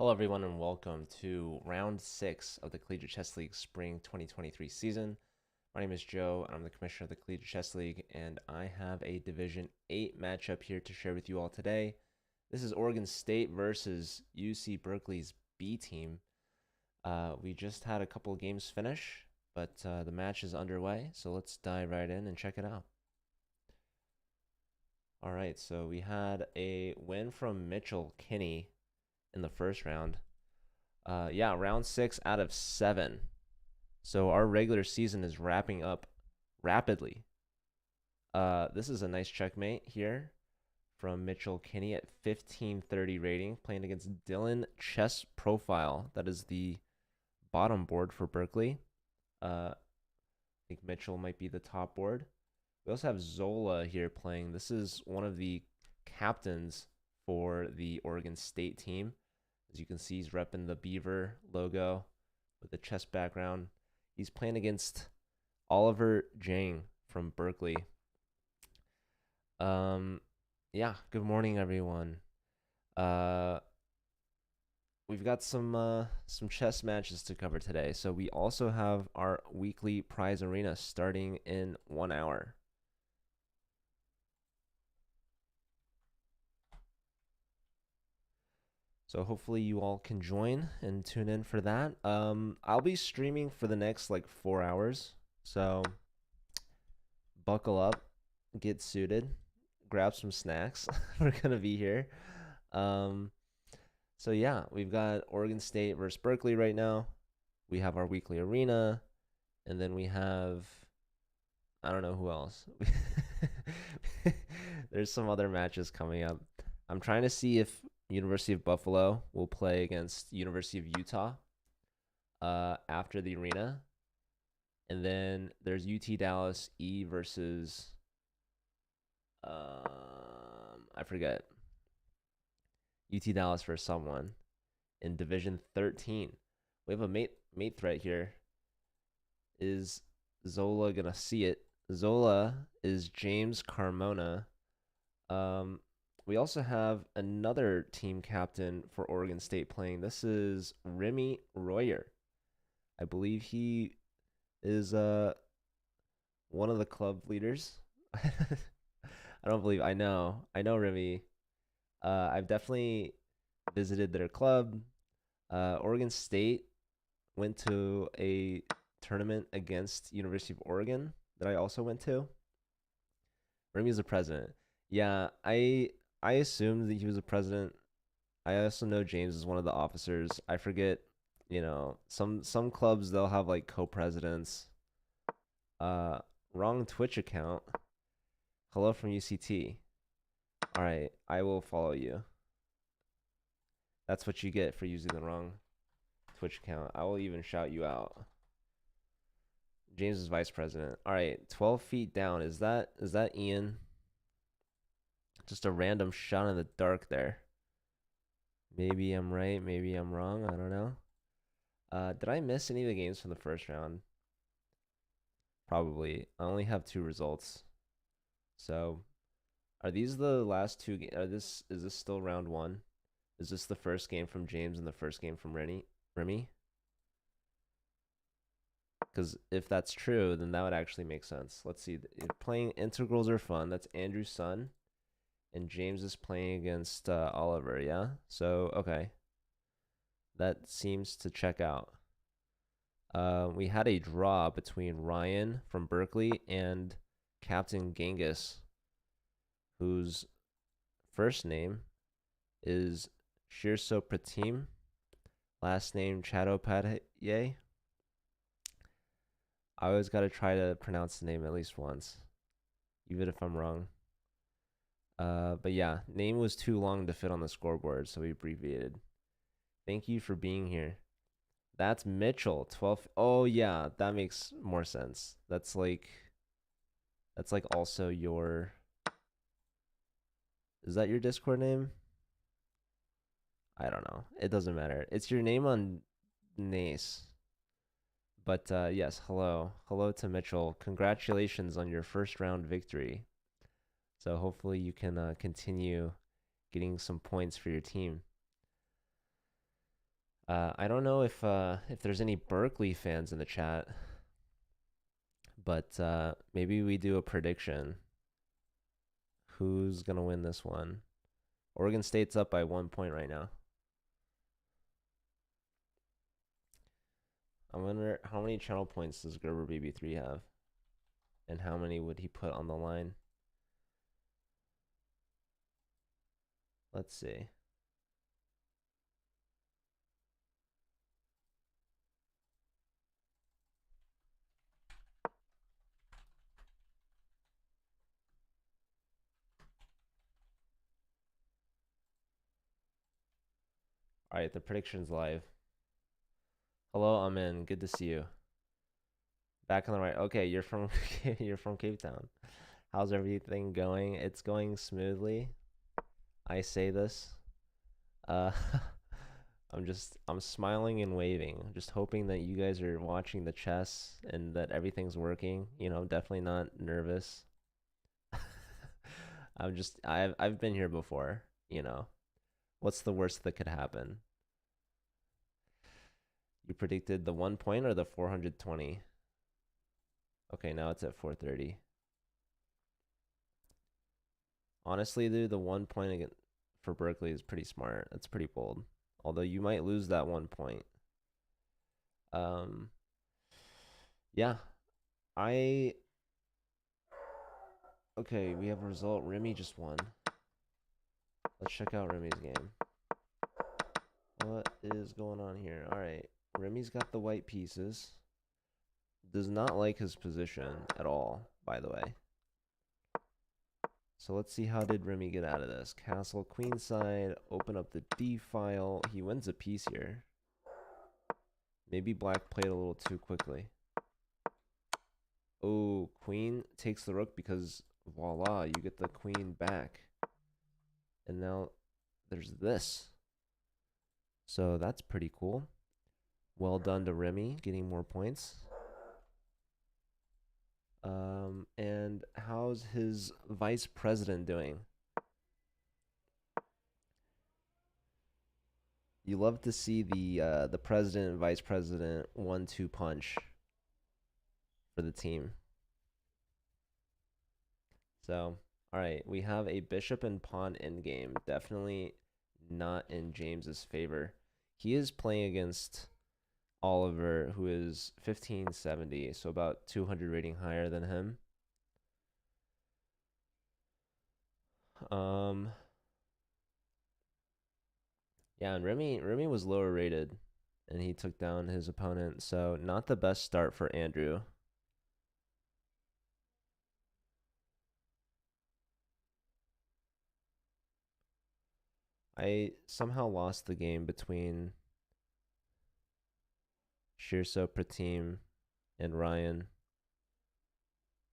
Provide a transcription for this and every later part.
Hello, everyone, and welcome to round 6 of the Collegiate Chess League Spring 2023 season. My name is Joe, and I'm the commissioner of the Collegiate Chess League, and I have a Division 8 matchup here to share with you all today. This is Oregon State versus UC Berkeley's B team. We just had a couple of games finish, but the match is underway, so let's dive right in and check it out. All right, so we had a win from Mitchell Kinney in the first round. Yeah, round 6 out of 7. So our regular season is wrapping up rapidly. This is a nice checkmate here from Mitchell Kinney at 1530 rating, playing against Dylan Chess Profile. That is the bottom board for Berkeley. I think Mitchell might be the top board. We also have Zola here playing. This is one of the captains for the Oregon State team. As you can see, he's repping the Beaver logo with the chess background. He's playing against Oliver Jang from Berkeley. Yeah, good morning, everyone. We've got some chess matches to cover today. So we also have our weekly prize arena starting in 1 hour. So hopefully you all can join and tune in for that. I'll be streaming for the next like 4 hours. So buckle up, get suited, grab some snacks. We're gonna be here. So yeah, we've got Oregon State versus Berkeley right now. We have our weekly arena, and then we have I don't know who else. There's some other matches coming up. I'm trying to see if University of Buffalo will play against University of Utah after the arena. And then there's UT Dallas E versus I forget. UT Dallas versus someone in Division 13. We have a mate threat here. Is Zola gonna see it? Zola is James Carmona. We also have another team captain for Oregon State playing. This is Remy Royer. I believe he is one of the club leaders. I know Remy. I've definitely visited their club. Oregon State went to a tournament against University of Oregon that I also went to. Remy's the president. Yeah, I assumed that he was a president. I also know James is one of the officers. I forget, some clubs they'll have like co-presidents. Wrong Twitch account. Hello from UCT. All right, I will follow you. That's what you get for using the wrong Twitch account. I will even shout you out. James is vice president. All right, 12 feet down. Is that Ian? Just a random shot in the dark there. Maybe I'm right. Maybe I'm wrong. I don't know. Did I miss any of the games from the first round? Probably. I only have 2 results. So, are these the last 2 games? Is this still round 1? Is this the first game from James and the first game from Remy? Because if that's true, then that would actually make sense. Let's see. Playing integrals are fun. That's Andrew's son. And James is playing against Oliver, yeah? So, okay. That seems to check out. We had a draw between Ryan from Berkeley and Captain Genghis, whose first name is Shirso Pratim, last name Chattopadhyay. I always got to try to pronounce the name at least once, even if I'm wrong. But yeah, name was too long to fit on the scoreboard, so we abbreviated. Thank you for being here. That's Mitchell, 12. Oh yeah, that makes more sense. That's like also your. Is that your Discord name? I don't know. It doesn't matter. It's your name on Nace. But yes, hello to Mitchell. Congratulations on your first round victory. So hopefully you can continue getting some points for your team. I don't know if there's any Berkeley fans in the chat, but maybe we do a prediction. Who's gonna win this one? Oregon State's up by 1 point right now. I wonder how many channel points does Gerber BB3 have? And how many would he put on the line? Let's see. All right, the prediction's live. Hello, Amin. Good to see you. Back on the right. Okay, you're from you're from Cape Town. How's everything going? It's going smoothly. I say this. Uh, I'm smiling and waving, just hoping that you guys are watching the chess and that everything's working. You know, definitely not nervous. I've been here before, you know. What's the worst that could happen? You predicted the 1 point or the 420? Okay, now it's at 430. Honestly, dude, the 1 point for Berkeley is pretty smart. That's pretty bold. Although you might lose that 1 point. Yeah. Okay, we have a result. Remy just won. Let's check out Remy's game. What is going on here? All right. Remy's got the white pieces. Does not like his position at all, by the way. So let's see, how did Remy get out of this? Castle, queenside, open up the D file. He wins a piece here. Maybe black played a little too quickly. Oh, queen takes the rook because voila, you get the queen back. And now there's this. So that's pretty cool. Well done to Remy, getting more points. And how's his vice president doing? You love to see the president and vice president 1-2 punch for the team. So, all right, we have a bishop and pawn endgame. Definitely not in James's favor. He is playing against Oliver, who is 1570, so about 200 rating higher than him. Yeah, and Remy was lower rated, and he took down his opponent, so not the best start for Andrew. I somehow lost the game between Shirso Pratim and Ryan,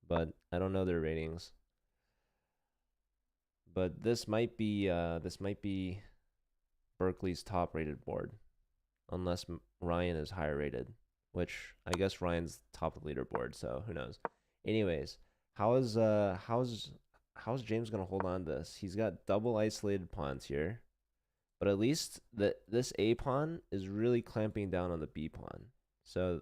but I don't know their ratings. But this might be Berkeley's top rated board, unless Ryan is higher rated, which I guess Ryan's top of the leaderboard, so who knows. Anyways, how's James gonna hold on to this? He's got double isolated pawns here, but at least this A pawn is really clamping down on the B pawn. So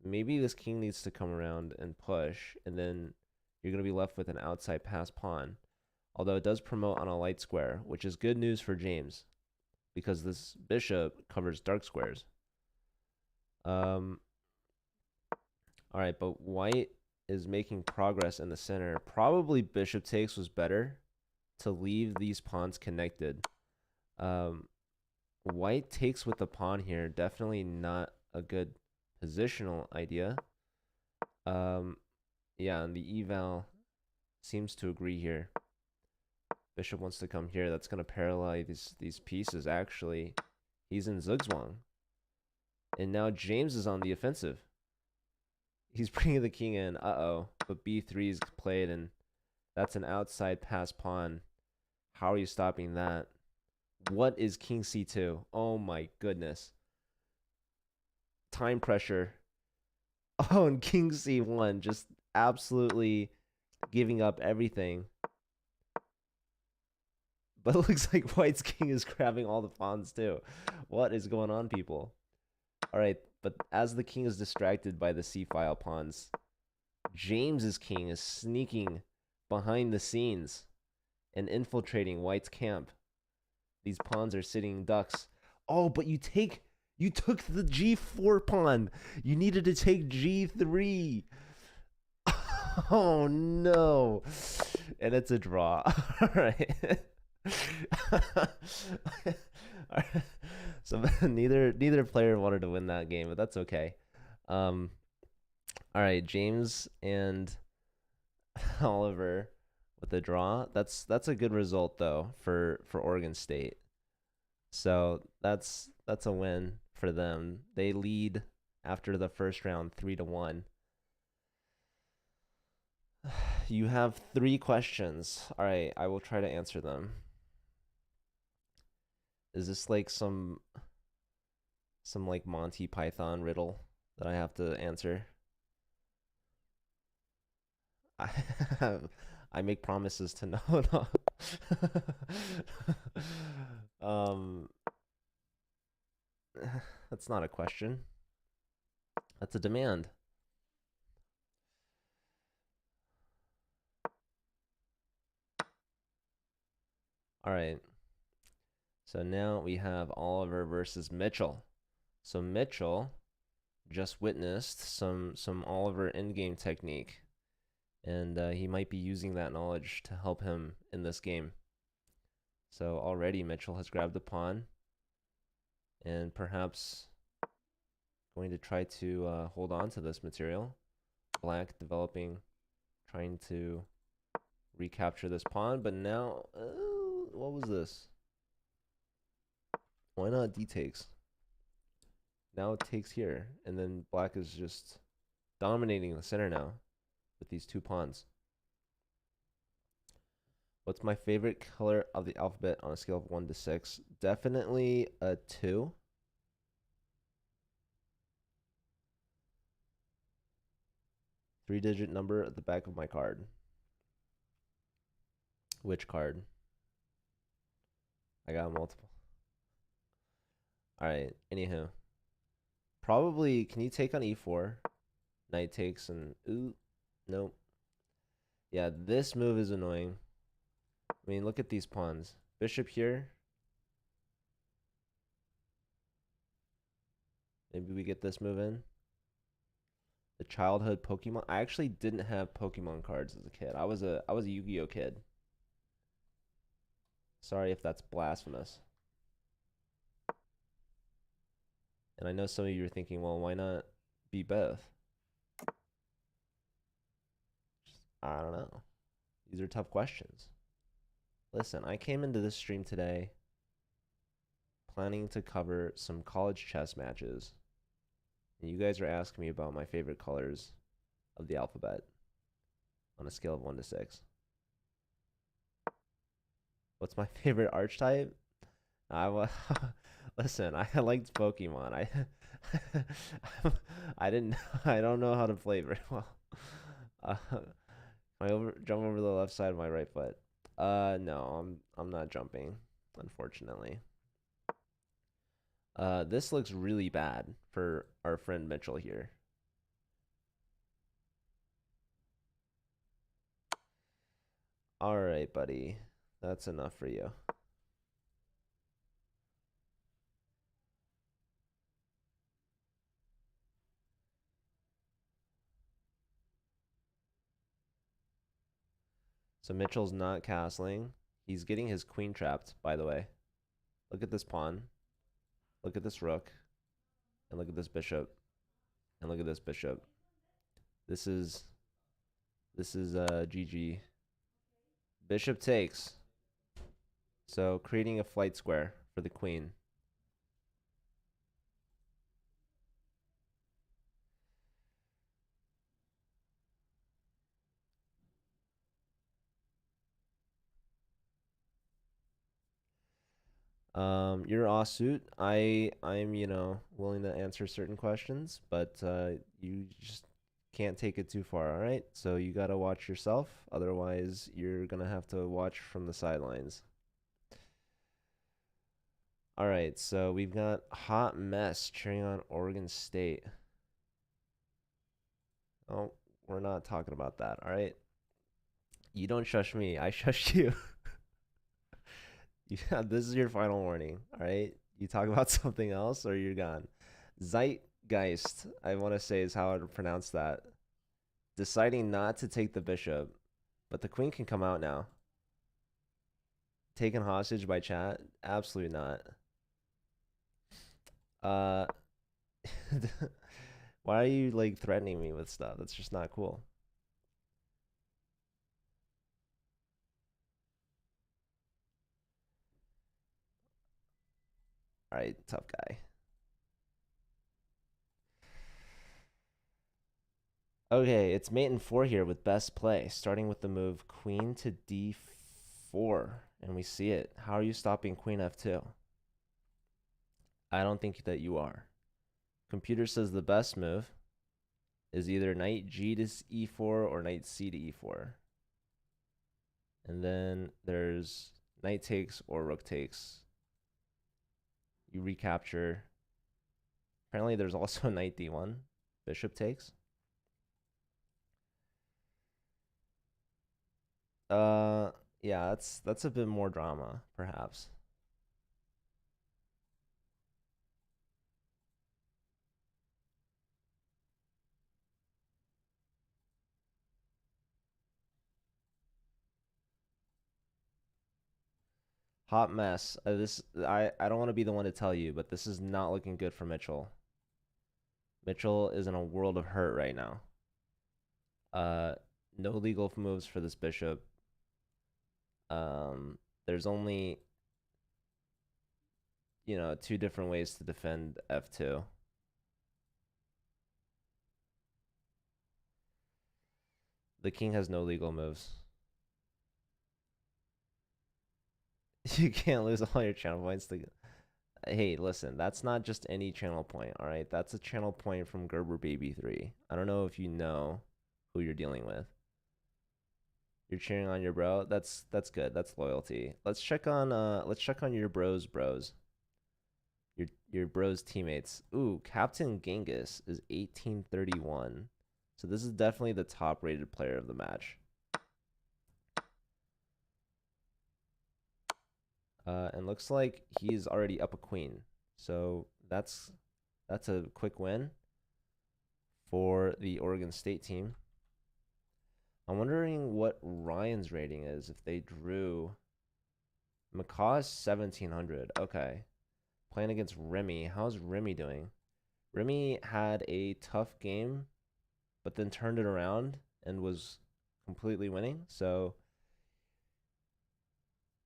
maybe this king needs to come around and push, and then you're gonna be left with an outside pass pawn. Although it does promote on a light square, which is good news for James, because this bishop covers dark squares. All right, but white is making progress in the center. Probably bishop takes was better to leave these pawns connected. White takes with the pawn here. Definitely not a good positional idea. Yeah, and the eval seems to agree here. Bishop wants to come here. That's going to paralyze these pieces, actually. He's in Zugzwang. And now James is on the offensive. He's bringing the king in. Uh-oh. But b3 is played, and that's an outside pass pawn. How are you stopping that? What is king c2? Oh, my goodness. Time pressure. Oh, and king c1. Just absolutely giving up everything. But it looks like White's king is grabbing all the pawns too. What is going on, people? All right, but as the king is distracted by the c-file pawns, James's king is sneaking behind the scenes and infiltrating White's camp. These pawns are sitting ducks. Oh, but you took the g4 pawn. You needed to take g3. Oh no. And it's a draw. All right. So neither player wanted to win that game, but that's okay. All right, James and Oliver with a draw. That's a good result though for Oregon State. So that's a win for them. They lead after the first round 3-1. You have 3 questions. All right, I will try to answer them. Is this like some like Monty Python riddle that I have to answer? I make promises to no. um that's not a question. That's a demand. All right. So now we have Oliver versus Mitchell. So Mitchell just witnessed some Oliver in-game technique, and he might be using that knowledge to help him in this game. So already Mitchell has grabbed a pawn, and perhaps going to try to hold on to this material. Black developing, trying to recapture this pawn, but now, what was this? Why not d takes? Now it takes here, and then black is just dominating the center now with these 2 pawns. What's my favorite color of the alphabet on a scale of 1 to 6? Definitely a 2. Three-digit number at the back of my card. Which card? I got multiple. All right, anywho. Probably, can you take on e4? Knight takes and, ooh, nope. Yeah, this move is annoying. I mean, look at these pawns. Bishop here. Maybe we get this move in. The childhood Pokemon. I actually didn't have Pokemon cards as a kid. I was a Yu-Gi-Oh kid. Sorry if that's blasphemous. And I know some of you are thinking, well, why not be both? I don't know. These are tough questions. Listen, I came into this stream today planning to cover some college chess matches. And you guys are asking me about my favorite colors of the alphabet on a scale of 1 to 6. What's my favorite archetype? Listen, I liked Pokemon. I don't know how to play very well. I jump over the left side of my right foot. No, I'm not jumping, unfortunately. This looks really bad for our friend Mitchell here. All right, buddy. That's enough for you. So Mitchell's not castling. He's getting his queen trapped, by the way. Look at this pawn. Look at this rook. And look at this bishop. And look at this bishop. This is GG. Bishop takes. So creating a flight square for the queen. You're Osut. I'm willing to answer certain questions, but you just can't take it too far, all right? So you gotta watch yourself, otherwise you're gonna have to watch from the sidelines. All right, so we've got Hot Mess cheering on Oregon State. Oh, we're not talking about that. All right. You don't shush me. I shush you. Yeah, this is your final warning. All right. You talk about something else or you're gone. Zeitgeist, I want to say is how I would pronounce that. Deciding not to take the bishop, but the queen can come out now. Taken hostage by chat? Absolutely not. Uh, why are you like threatening me with stuff? That's just not cool. All right, tough guy. Okay, it's mate in 4 here with best play, starting with the move queen to d4, and we see it. How are you stopping queen f2? I don't think that you are. Computer says the best move is either knight g to e4 or knight c to e4. And then there's knight takes or rook takes. You recapture. Apparently there's also knight d1, bishop takes. Yeah, that's a bit more drama, perhaps. Hot mess. I don't want to be the one to tell you, but this is not looking good for Mitchell. Mitchell is in a world of hurt right now. Uh, no legal moves for this bishop. There's only, you know, 2 different ways to defend f2. The king has no legal moves. You can't lose all your channel points to. Hey, listen, that's not just any channel point, all right? That's a channel point from Gerber Baby 3. I don't know if you know who you're dealing with. You're cheering on your bro. That's good. That's loyalty. Let's check on your bros. Your bros teammates. Ooh, Captain Genghis is 1831. So this is definitely the top rated player of the match. And looks like he's already up a queen. So that's a quick win for the Oregon State team. I'm wondering what Ryan's rating is if they drew. Macaw's 1700. Okay. Playing against Remy. How's Remy doing? Remy had a tough game, but then turned it around and was completely winning. So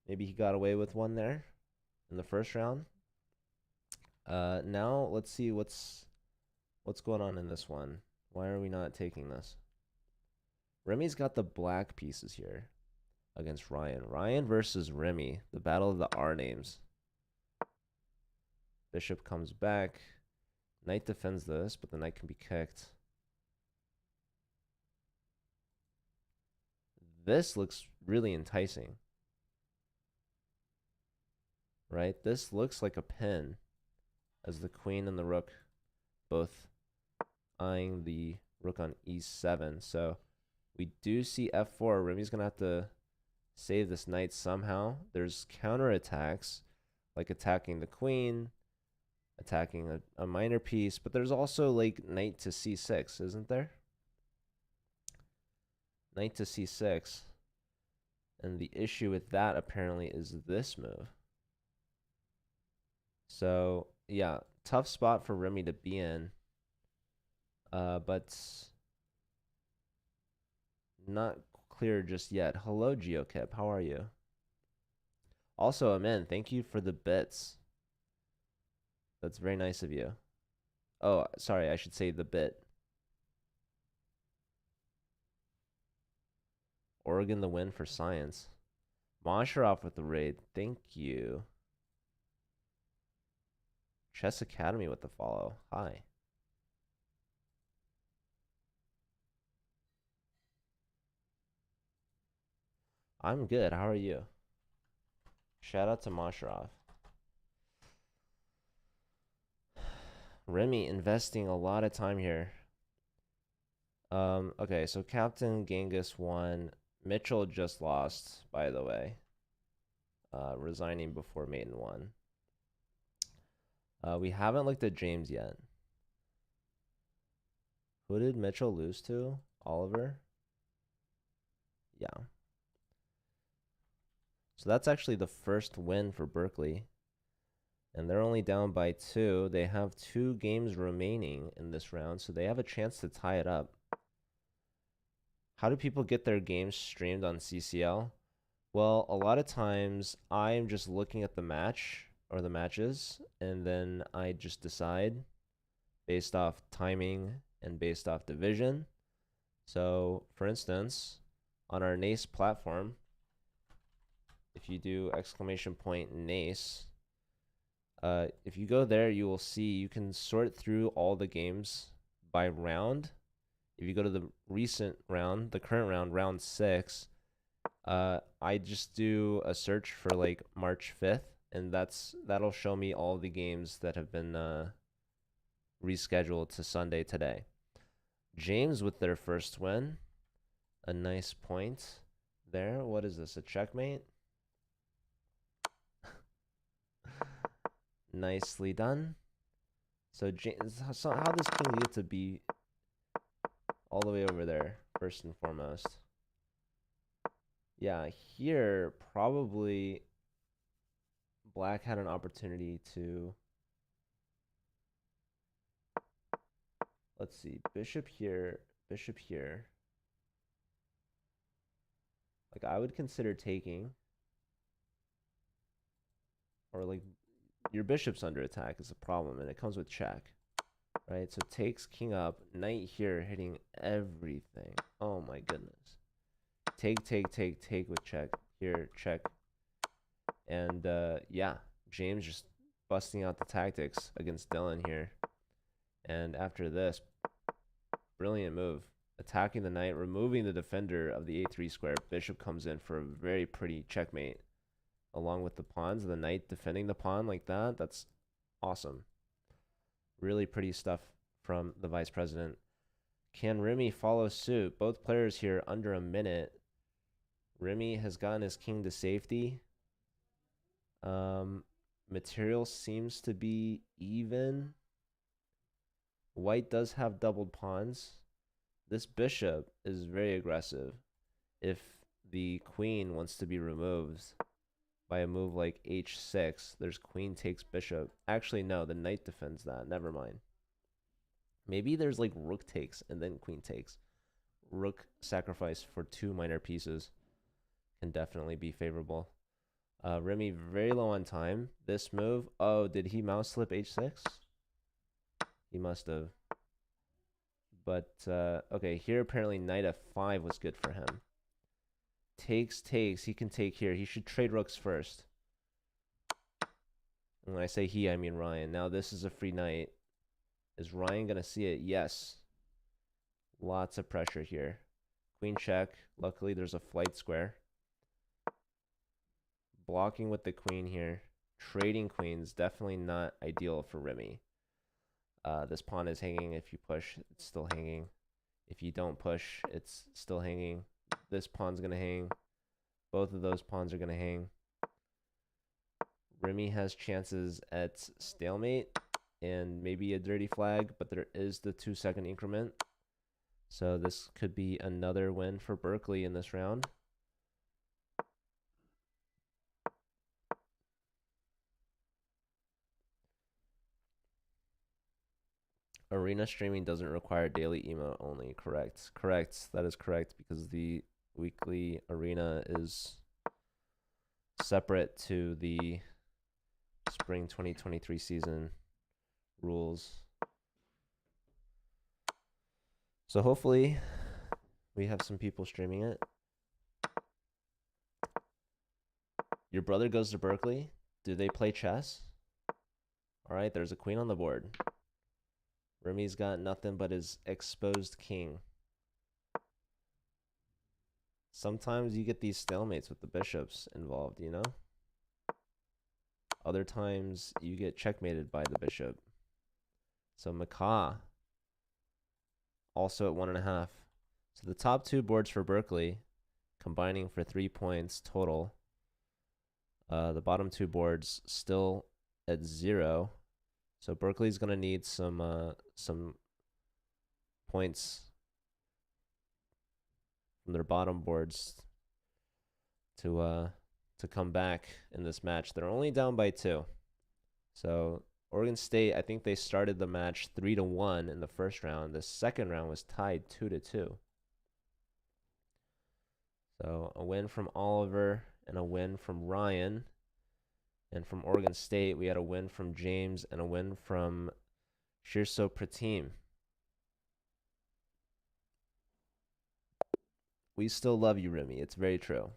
maybe he got away with one there in the first round. Now let's see what's going on in this one. Why are we not taking this? Remy's got the black pieces here against Ryan. Ryan versus Remy, the battle of the R names. Bishop comes back. Knight defends this, but the knight can be kicked. This looks really enticing. Right? This looks like a pin as the queen and the rook both eyeing the rook on e7. So we do see f4. Remy's going to have to save this knight somehow. There's counterattacks, like attacking the queen, attacking a minor piece, but there's also like knight to c6, isn't there? Knight to c6. And the issue with that apparently is this move. So, yeah, tough spot for Remy to be in. But not clear just yet. Hello, GeoKip. How are you? Also, Amen, thank you for the bits. That's very nice of you. Oh, sorry, I should say the bit. Oregon the win for science. Mosheroff with the raid. Thank you. Chess Academy with the follow. Hi. I'm good. How are you? Shout out to Mosheroff. Remy investing a lot of time here. Okay, so Captain Genghis won. Mitchell just lost, by the way. Resigning before Maiden won. We haven't looked at James yet. Who did Mitchell lose to? Oliver? Yeah. So that's actually the first win for Berkeley. And they're only down by 2. They have 2 games remaining in this round, so they have a chance to tie it up. How do people get their games streamed on CCL? Well, a lot of times I'm just looking at the match or the matches, and then I just decide based off timing and based off division. So, for instance, on our NACE platform, if you do !NACE, if you go there, you will see you can sort through all the games by round. If you go to the recent round, the current round, round 6, I just do a search for like March 5th, and that'll show me all the games that have been rescheduled to Sunday today. James with their first win, a nice point there. What is this? A checkmate? Nicely done. So James, how does king get to be all the way over there, first and foremost? Yeah, here probably black had an opportunity to, let's see, bishop here, bishop here. Like I would consider taking, or like your bishop's under attack is a problem, and it comes with check, right? So takes king up, knight here hitting everything. Oh my goodness. Take with check. Here, check. And yeah, James just busting out the tactics against Dylan here. And after this, brilliant move. Attacking the knight, removing the defender of the a3 square. Bishop comes in for a very pretty checkmate. Along with the pawns, the knight defending the pawn like that. That's awesome. Really pretty stuff from the vice president. Can Remy follow suit? Both players here under a minute. Remy has gotten his king to safety. Material seems to be even. White does have doubled pawns. This bishop is very aggressive. If the queen wants to be removed by a move like h6, there's queen takes bishop. Actually, no, the knight defends that. Never mind. Maybe there's like rook takes and then queen takes. Rook sacrifice for 2 minor pieces can definitely be favorable. Remy very low on time. This move, oh, did he mouse slip h6? He must have. But, okay, here apparently knight f5 was good for him. Takes. He can take here. He should trade rooks first. And when I say he, I mean Ryan. Now this is a free knight. Is Ryan going to see it? Yes. Lots of pressure here. Queen check. Luckily, there's a flight square. Blocking with the queen here. Trading queens. Definitely not ideal for Remy. This pawn is hanging. If you push, it's still hanging. If you don't push, it's still hanging. This pawn's going to hang. Both of those pawns are going to hang. Remy has chances at stalemate and maybe a dirty flag, but there is the 2-second increment. So this could be another win for Berkeley in this round. Arena streaming doesn't require daily emote only. Correct. That is correct, because the weekly arena is separate to the spring 2023 season rules. So hopefully we have some people streaming it. Your brother goes to Berkeley. Do they play chess? All right, there's a queen on the board. Remy's got nothing but his exposed king. Sometimes you get these stalemates with the bishops involved, you know? Other times you get checkmated by the bishop. So Macaw also at 1.5. So the top two boards for Berkeley combining for 3 points total. The bottom two boards still at 0. So Berkeley's gonna need some points from their bottom boards to come back in this match. They're only down by 2. So Oregon State, I think they started the match 3-1 in the first round. The second round was tied 2-2. So a win from Oliver and a win from Ryan. And from Oregon State, we had a win from James and a win from Shirso Pratim. We still love you, Remy. It's very true.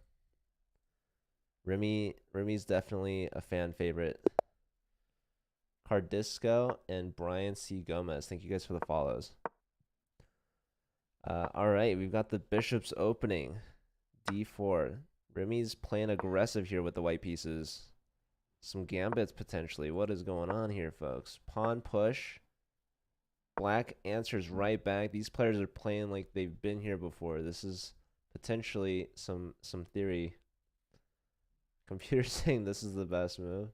Remy's definitely a fan favorite. Cardisco and Brian C. Gomez. Thank you guys for the follows. All right, we've got the Bishop's opening. D4. Remy's playing aggressive here with the white pieces. Some gambits potentially. What is going on here, folks? Pawn push. Black answers right back. These players are playing like they've been here before. This is potentially some theory. Computer saying this is the best move.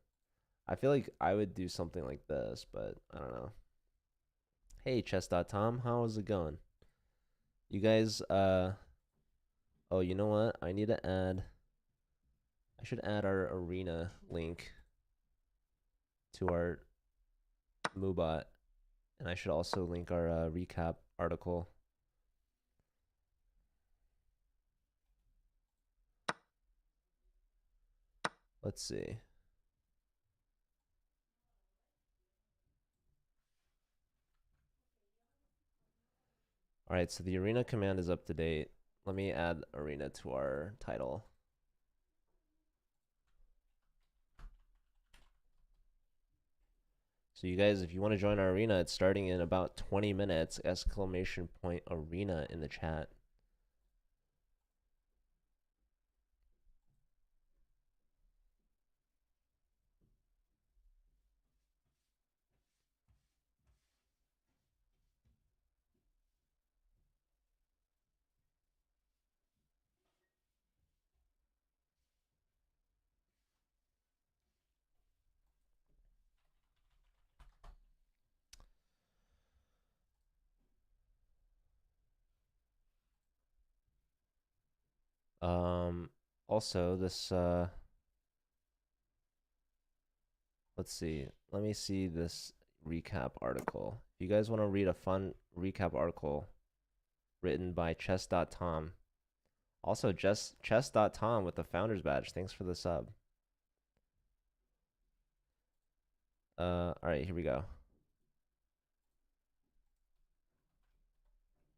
I feel like I would do something like this, but I don't know. Hey, chess.tom, how is it going? You guys, oh, you know what? I should add our arena link to our Moobot, and I should also link our recap article. Let's see. All right, so the arena command is up to date. Let me add arena to our title. So you guys, if you want to join our arena, it's starting in about 20 minutes. Exclamation point arena in the chat. Also this let's see. Let me see this recap article. If you guys want to read a fun recap article written by chess.tom. Also just chess.tom with the founders badge. Thanks for the sub. All right, here we go.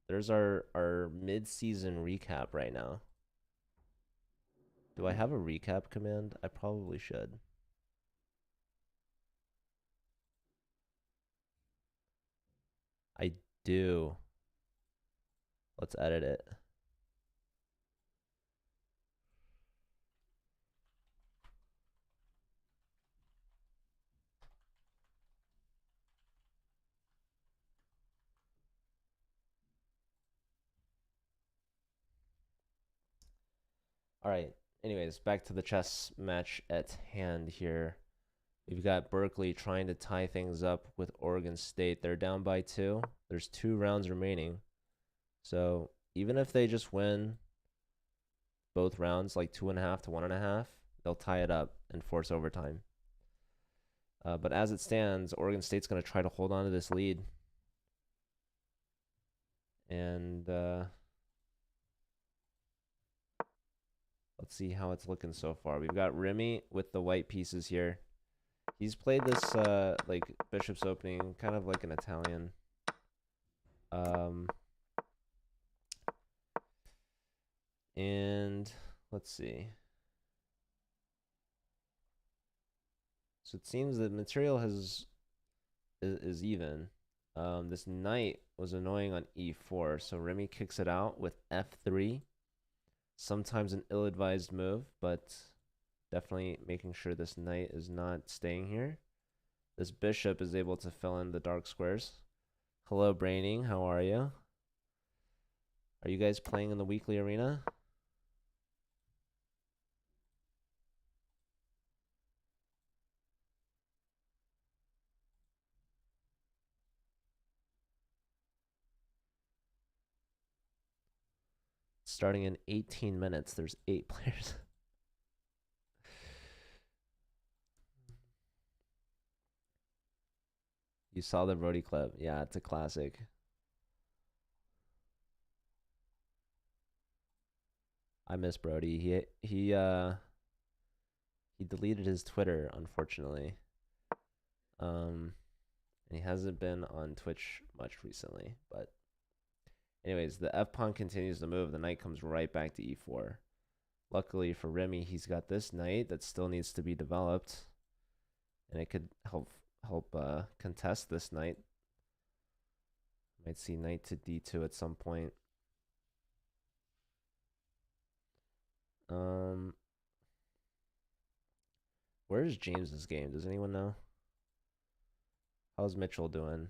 There's our mid-season recap right now. Do I have a recap command? I probably should. I do. Let's edit it. All right. Anyways, back to the chess match at hand here. We've got Berkeley trying to tie things up with Oregon State. They're down by 2. There's 2 rounds remaining. So even if they just win both rounds, like 2.5 to 1.5, they'll tie it up and force overtime. But as it stands, Oregon State's going to try to hold on to this lead. And let's see how it's looking so far. We've got Remy with the white pieces here. He's played this like Bishop's opening, kind of like an Italian. And let's see. So it seems that material is even. This knight was annoying on e4, so Remy kicks it out with f3. Sometimes an ill-advised move, but definitely making sure this knight is not staying here. This bishop is able to fill in the dark squares. Hello, Braining. How are you? Are you guys playing in the weekly arena? Starting in 18 minutes. There's 8 players. You saw the Brody clip. Yeah, it's a classic. I miss Brody. He deleted his Twitter, unfortunately. And he hasn't been on Twitch much recently. But anyways, the F pawn continues to move. The knight comes right back to E4. Luckily for Remy, he's got this knight that still needs to be developed, and it could help contest this knight. Might see knight to D2 at some point. Where's James's game? Does anyone know? How's Mitchell doing?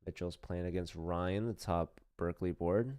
Mitchell's playing against Ryan, the top Berkeley board.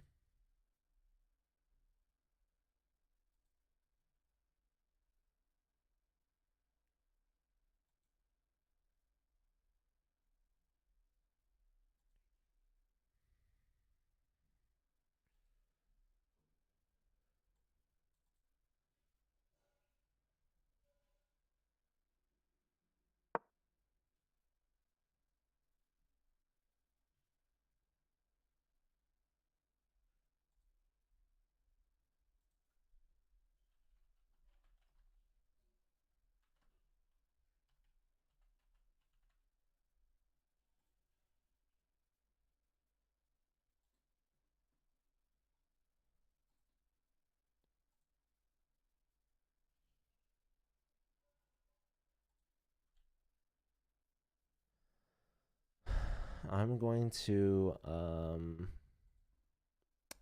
I'm going to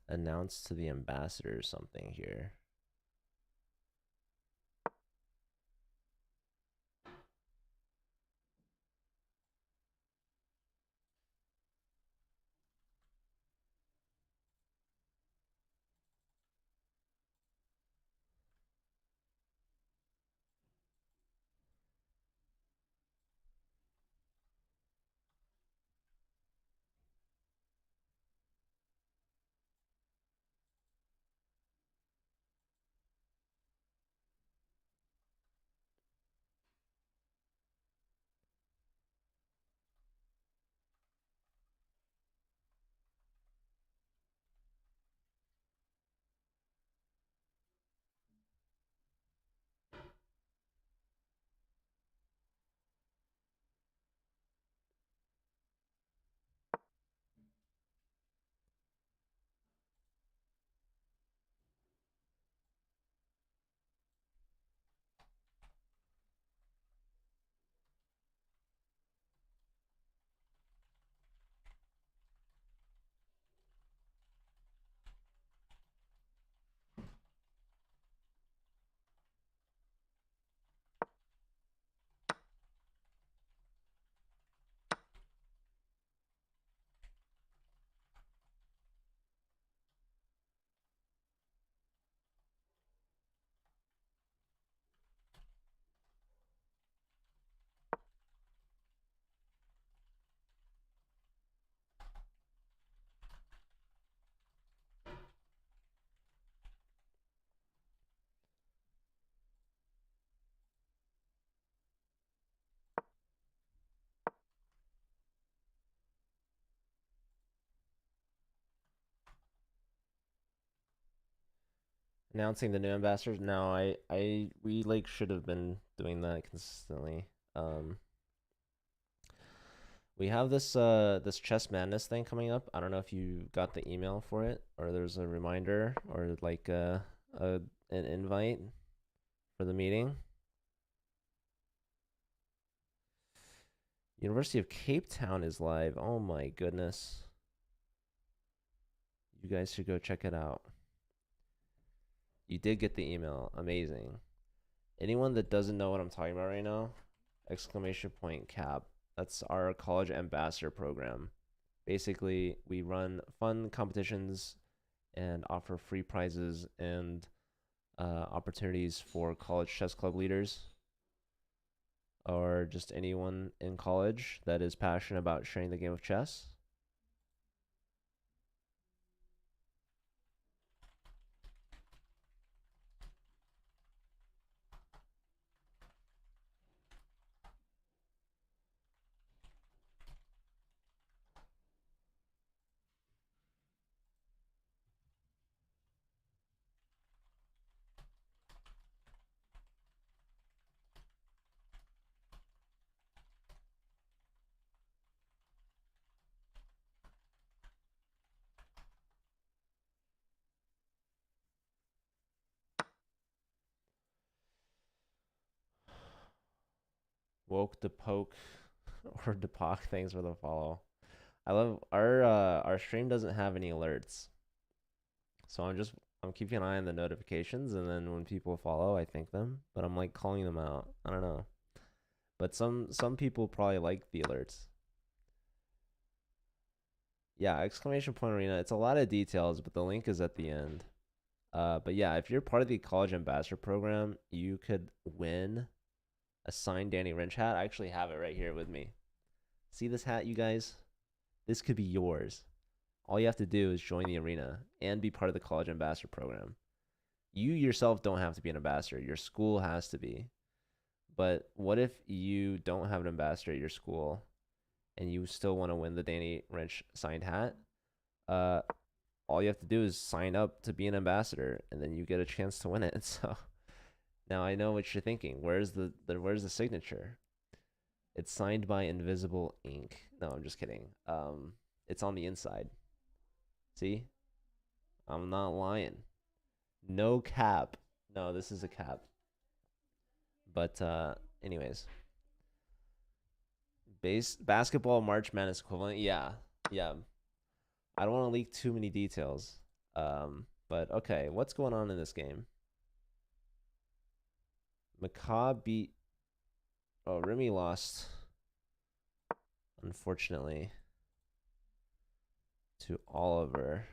announce to the ambassador something here. Announcing the new ambassadors. No, we like should have been doing that consistently. We have this Chess Madness thing coming up. I don't know if you got the email for it, or there's a reminder, or like an invite for the meeting. University of Cape Town is live. Oh my goodness. You guys should go check it out. You did get the email. Amazing. Anyone that doesn't know what I'm talking about right now, exclamation point cap. That's our college ambassador program. Basically, we run fun competitions and offer free prizes and opportunities for college chess club leaders or just anyone in college that is passionate about sharing the game of chess. Woke the poke or Depoc, thanks for the follow. I love our stream doesn't have any alerts. So I'm keeping an eye on the notifications, and then when people follow, I thank them, but I'm like calling them out. I don't know. But some people probably like the alerts. Yeah, exclamation point arena. It's a lot of details, but the link is at the end. But yeah, if you're part of the college ambassador program, you could win a signed Danny Wrench hat. I actually have it right here with me. See this hat, you guys? This could be yours. All you have to do is join the arena and be part of the college ambassador program. You yourself don't have to be an ambassador. Your school has to be. But what if you don't have an ambassador at your school and you still want to win the Danny Wrench signed hat? Uh, all you have to do is sign up to be an ambassador, and then you get a chance to win it. So now I know what you're thinking. Where's the signature? It's signed by Invisible Ink. No, I'm just kidding. It's on the inside. See? I'm not lying. No cap. No, this is a cap. But anyways, basketball March Madness equivalent. Yeah, yeah. I don't want to leak too many details. But okay, what's going on in this game? Macaw beat. Oh, Remy lost, unfortunately, to Oliver.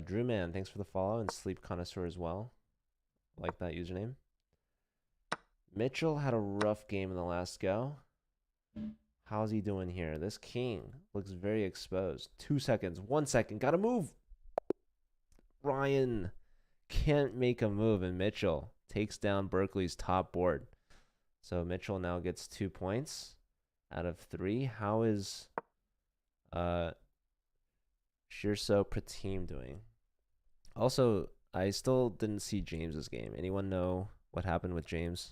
Drew Man, thanks for the follow, and Sleep Connoisseur as well. Like that username. Mitchell had a rough game in the last go. How's he doing here? This king looks very exposed. 2 seconds. 1 second. Gotta move. Ryan can't make a move, and Mitchell takes down Berkeley's top board. So Mitchell now gets 2 points out of 3. How is Shirso Pratim doing? Also, I still didn't see James's game. Anyone know what happened with James?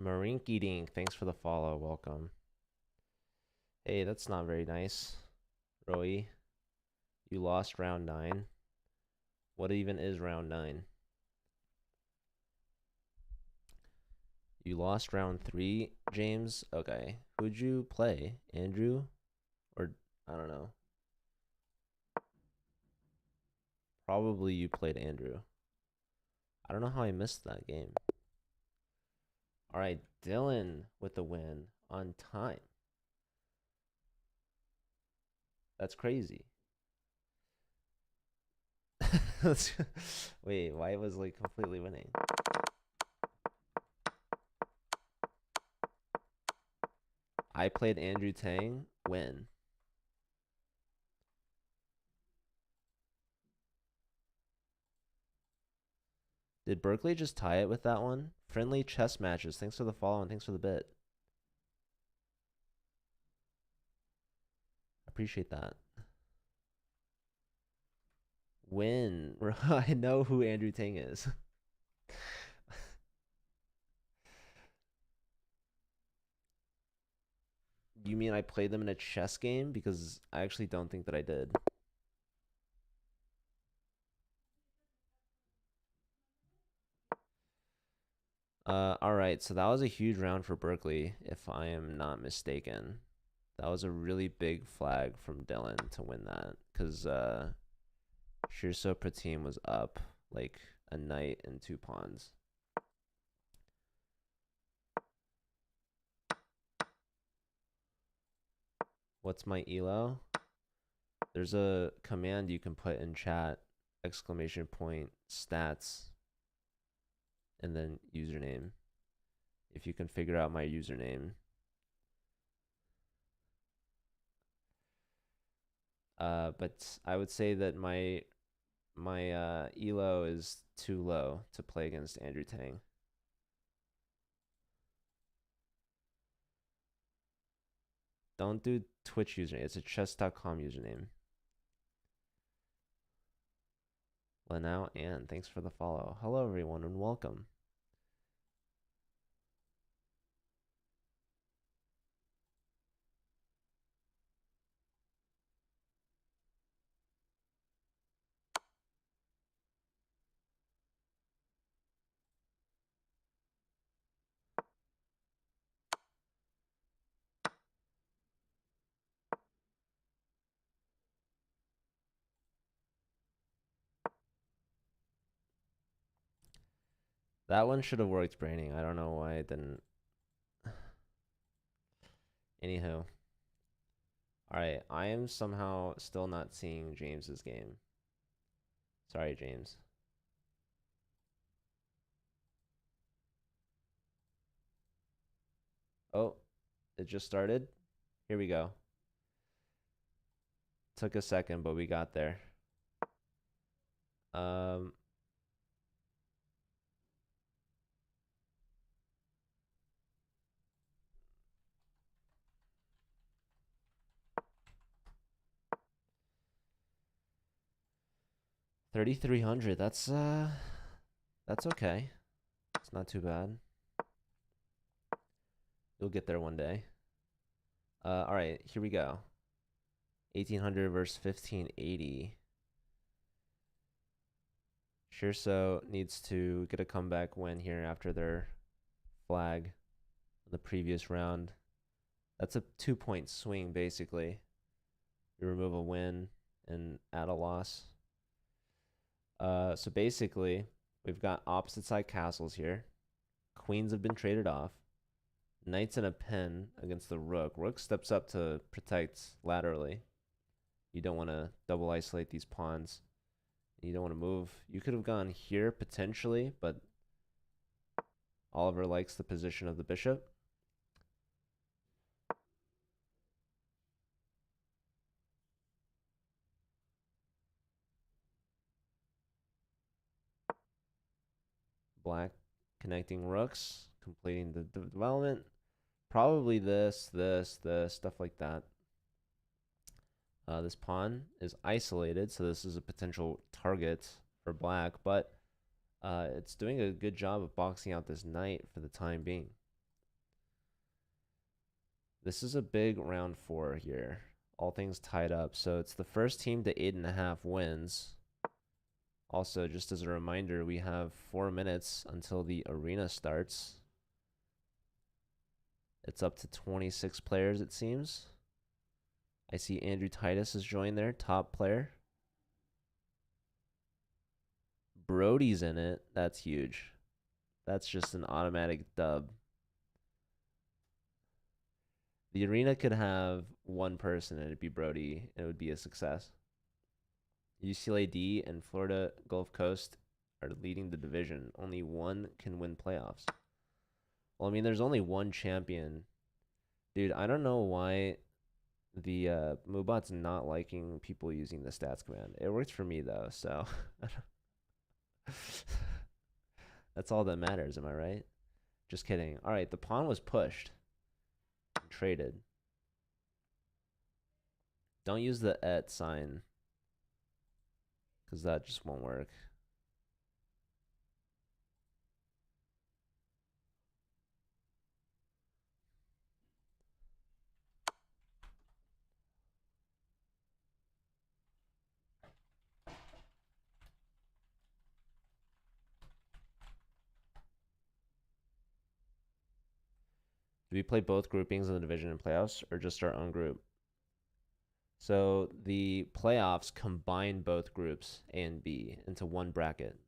Marinky Dink, thanks for the follow. Welcome. Hey, that's not very nice. Roy, you lost round 9. What even is round 9? You lost round 3, James? Okay. Who'd you play? Andrew? Or, I don't know. Probably you played Andrew. I don't know how I missed that game. All right, Dylan with the win on time. That's crazy. Wait, why was like completely winning? I played Andrew Tang, win. Did Berkeley just tie it with that one? Friendly chess matches. Thanks for the follow and thanks for the bit. Appreciate that. Win. I know who Andrew Tang is. You mean I played them in a chess game? Because I actually don't think that I did. All right, so that was a huge round for Berkeley, if I am not mistaken. That was a really big flag from Dylan to win that, because Shirso Pratim was up like a knight and 2 pawns. What's my elo? There's a command you can put in chat, exclamation point, stats, and then username. If you can figure out my username. But I would say that my elo is too low to play against Andrew Tang. Don't do Twitch username. It's a chess.com username. Lenau Ann, thanks for the follow. Hello everyone and welcome. That one should have worked braining. I don't know why it didn't. Anywho. Alright, I am somehow still not seeing James's game. Sorry, James. Oh, it just started? Here we go. Took a second, but we got there. 3,300. That's okay. It's not too bad. You'll get there one day. All right, here we go. 1,800 versus 1,580. Shirso needs to get a comeback win here after their flag in the previous round. That's a 2-point swing, basically. You remove a win and add a loss. So basically, we've got opposite side castles here. Queens have been traded off. Knight's in a pin against the rook. Rook steps up to protect laterally. You don't want to double isolate these pawns. You don't want to move. You could have gone here potentially, but Oliver likes the position of the bishop. Black connecting rooks, completing the development. Probably this, stuff like that. This pawn is isolated, so this is a potential target for black, but it's doing a good job of boxing out this knight for the time being. This is a big round 4 here. All things tied up. So it's the first team to 8.5 wins. Also, just as a reminder, we have 4 minutes until the arena starts. It's up to 26 players, it seems. I see Andrew Titus has joined there, top player. Brody's in it. That's huge. That's just an automatic dub. The arena could have one person and it'd be Brody, and it would be a success. UCLA and Florida Gulf Coast are leading the division. Only one can win playoffs. Well, I mean, there's only one champion. Dude, I don't know why the Moobot's not liking people using the stats command. It works for me, though, so that's all that matters, am I right? Just kidding. All right, the pawn was pushed and traded. Don't use the et sign, because that just won't work. Do we play both groupings in the division and playoffs, or just our own group? So the playoffs combine both groups, A and B, into one bracket.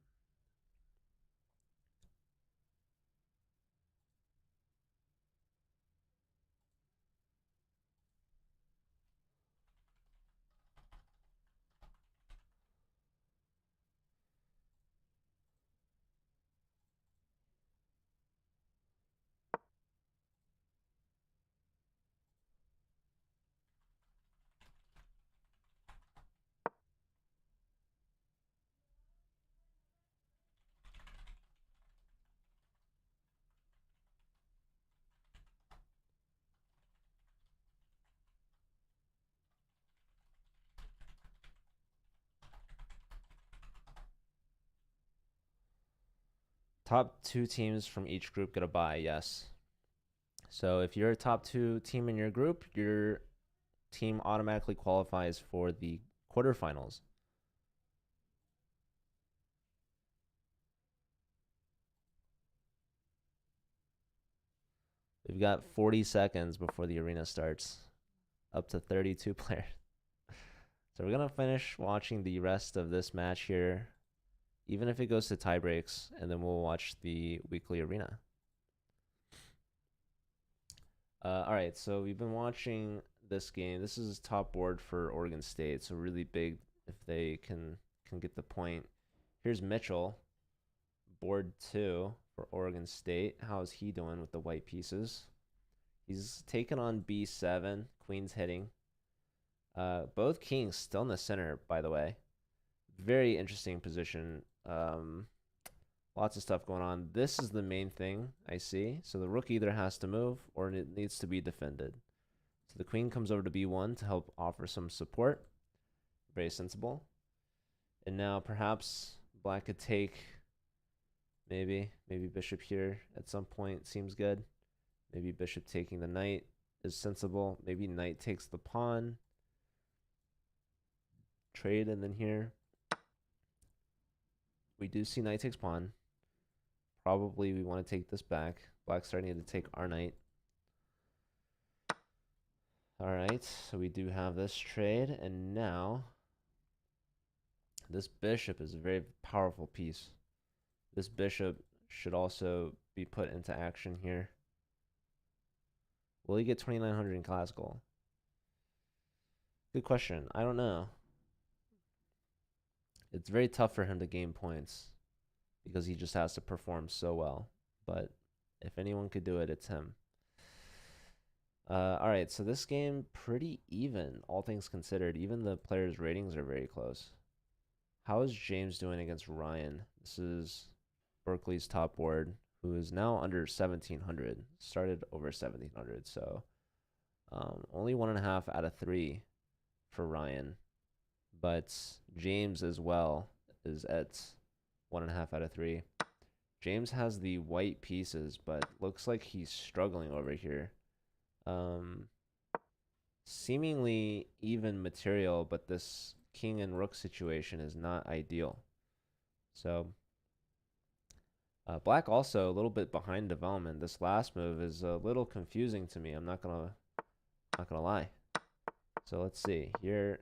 Top 2 teams from each group get a bye, yes. So if you're a top 2 team in your group, your team automatically qualifies for the quarterfinals. We've got 40 seconds before the arena starts. Up to 32 players. So we're going to finish watching the rest of this match here, even if it goes to tie breaks, and then we'll watch the weekly arena. All right, so we've been watching this game. This is top board for Oregon State, so really big if they can get the point. Here's Mitchell, board 2 for Oregon State. How's he doing with the white pieces? He's taken on B7, queen's hitting. Both kings still in the center, by the way. Very interesting position. Lots of stuff going on. This is the main thing I see. So the rook either has to move or it needs to be defended. So the queen comes over to B1 to help offer some support. Very sensible. And now perhaps black could take maybe bishop here at some point seems good. Maybe bishop taking the knight is sensible. Maybe knight takes the pawn. Trade, and then here we do see knight takes pawn. Probably we want to take this back. Black's starting to take our knight. All right, so we do have this trade, and now this bishop is a very powerful piece. This bishop should also be put into action here. Will he get 2,900 in classical? Good question. I don't know. It's very tough for him to gain points because he just has to perform so well. But if anyone could do it, it's him. All right, so this game pretty even, all things considered. Even the players' ratings are very close. How is James doing against Ryan? This is Berkeley's top board, who is now under 1,700. Started over 1,700, so only 1.5 out of 3 for Ryan. But James as well is at 1.5 out of 3. James has the white pieces, but looks like he's struggling over here. Um, seemingly even material, but this king and rook situation is not ideal. So black also a little bit behind development. This last move is a little confusing to me. I'm not gonna lie. So let's see. Here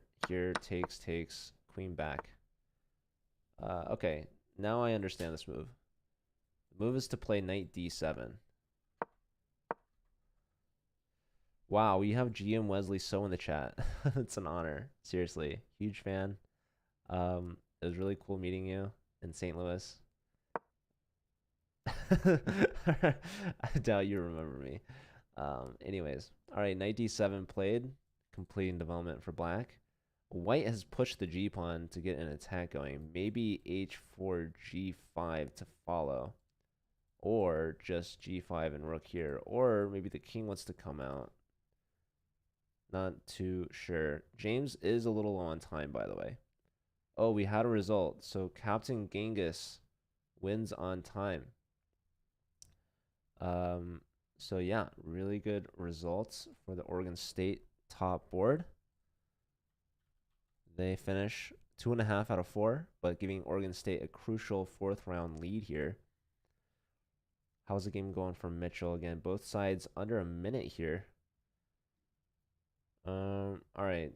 takes queen back. Okay, now I understand this move. The move is to play knight d7. Wow, we have GM Wesley So in the chat. It's an honor. Seriously, huge fan. It was really cool meeting you in St. Louis. I doubt you remember me. Anyways, all right, knight d7 played, completing development for black. White has pushed the g pawn to get an attack going. Maybe h4 g5 to follow, or just g5 and rook here, or maybe the king wants to come out. Not too sure. James is a little low on time, by the way. Oh, we had a result. So Captain Genghis wins on time. So yeah, really good results for the Oregon State top board. They finish 2.5 out of 4, but giving Oregon State a crucial 4th round lead here. How's the game going for Mitchell? Again, both sides under a minute here. All right.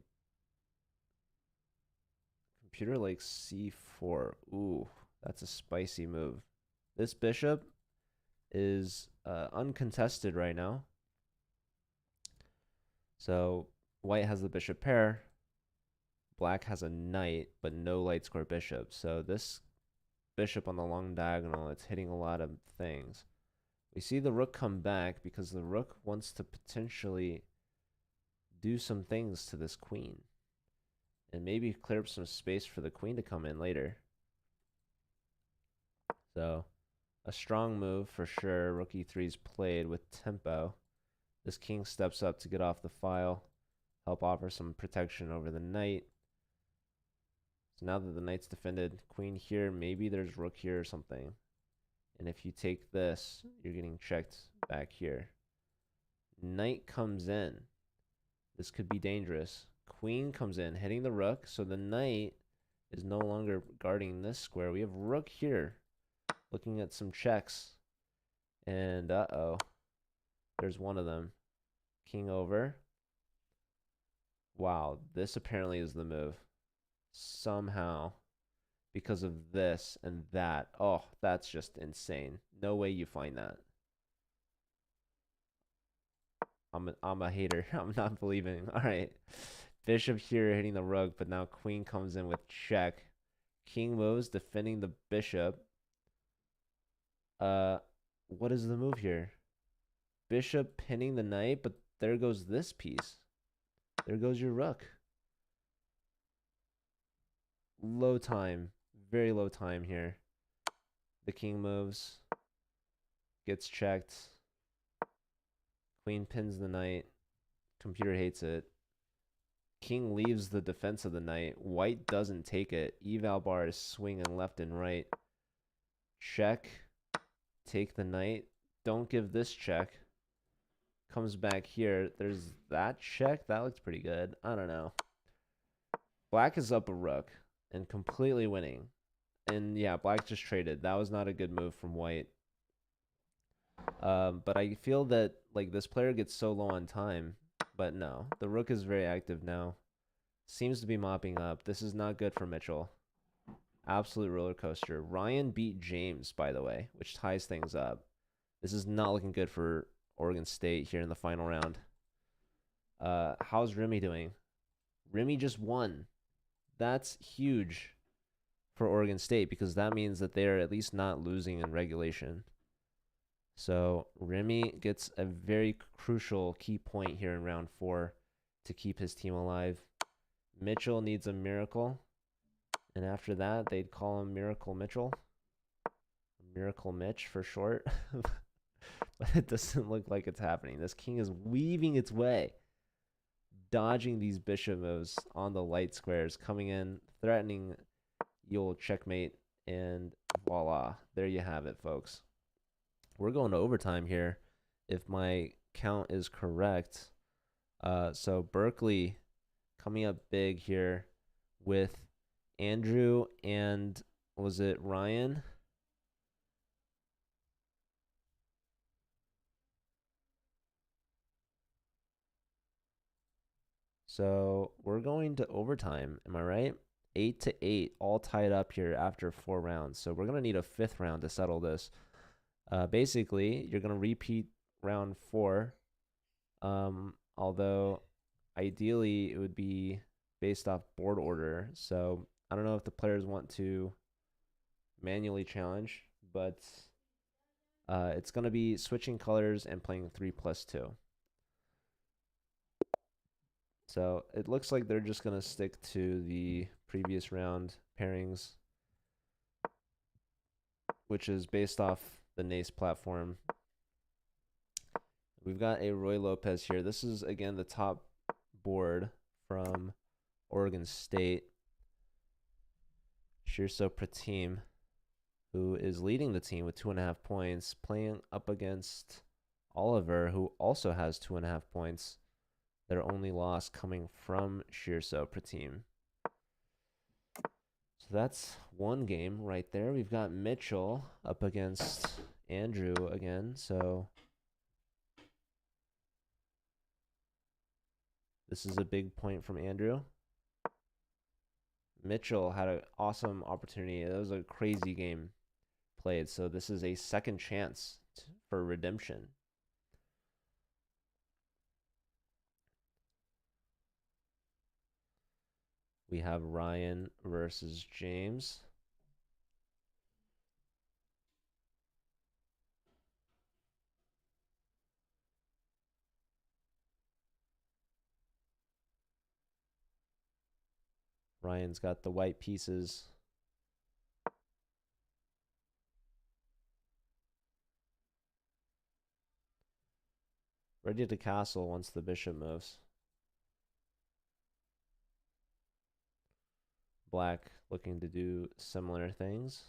Computer likes c4. Ooh, that's a spicy move. This bishop is uncontested right now. So white has the bishop pair. Black has a knight, but no light square bishop. So this bishop on the long diagonal, it's hitting a lot of things. We see the rook come back because the rook wants to potentially do some things to this queen. And maybe clear up some space for the queen to come in later. So a strong move for sure. Rook e3 is played with tempo. This king steps up to get off the file, help offer some protection over the knight. So now that the knight's defended, queen here, maybe there's rook here or something. And if you take this, you're getting checked back here. Knight comes in. This could be dangerous. Queen comes in, hitting the rook. So the knight is no longer guarding this square. We have rook here, looking at some checks. And uh-oh. There's one of them. King over. Wow, this apparently is the move. Somehow, because of this and that. Oh, that's just insane. No way you find that. I'm a hater. I'm not believing. All right. Bishop here hitting the rook, but now queen comes in with check. King moves, defending the bishop. What is the move here? Bishop pinning the knight, but there goes this piece. There goes your rook. Low time. Very low time here. The king moves. Gets checked. Queen pins the knight. Computer hates it. King leaves the defense of the knight. White doesn't take it. Eval bar is swinging left and right. Check. Take the knight. Don't give this check. Comes back here. There's that check. That looks pretty good. I don't know. Black is up a rook and completely winning. And yeah, black just traded. That was not a good move from white. But I feel that like this player gets so low on time. But no, the rook is very active now. Seems to be mopping up. This is not good for Mitchell. Absolute roller coaster. Ryan beat James, by the way, which ties things up. This is not looking good for Oregon State here in the final round. How's Remy doing? Remy just won. That's huge for Oregon State because that means that they're at least not losing in regulation. So Remy gets a very crucial key point here in round 4 to keep his team alive. Mitchell needs a miracle. And after that, they'd call him Miracle Mitchell. Miracle Mitch for short. But it doesn't look like it's happening. This king is weaving its way, dodging these bishop moves on the light squares, coming in, threatening you'll checkmate, and voila. There you have it, folks. We're going to overtime here. If my count is correct. So Berkeley coming up big here with Andrew and was it Ryan? So we're going to overtime. Am I right? 8-8, all tied up here after 4 rounds. So we're gonna need a 5th round to settle this. Basically, you're gonna repeat round 4. Although ideally it would be based off board order. So I don't know if the players want to manually challenge, but it's gonna be switching colors and playing 3+2. So it looks like they're just going to stick to the previous round pairings, which is based off the NACE platform. We've got a Roy Lopez here. This is, again, the top board from Oregon State. Shirso Pratim, who is leading the team with 2.5 points, playing up against Oliver, who also has 2.5 points. Their only loss coming from Shirso Pratim. So that's one game right there. We've got Mitchell up against Andrew again. So this is a big point from Andrew. Mitchell had an awesome opportunity. It was a crazy game played. So this is a second chance for redemption. We have Ryan versus James. Ryan's got the white pieces. Ready to castle once the bishop moves. Black looking to do similar things.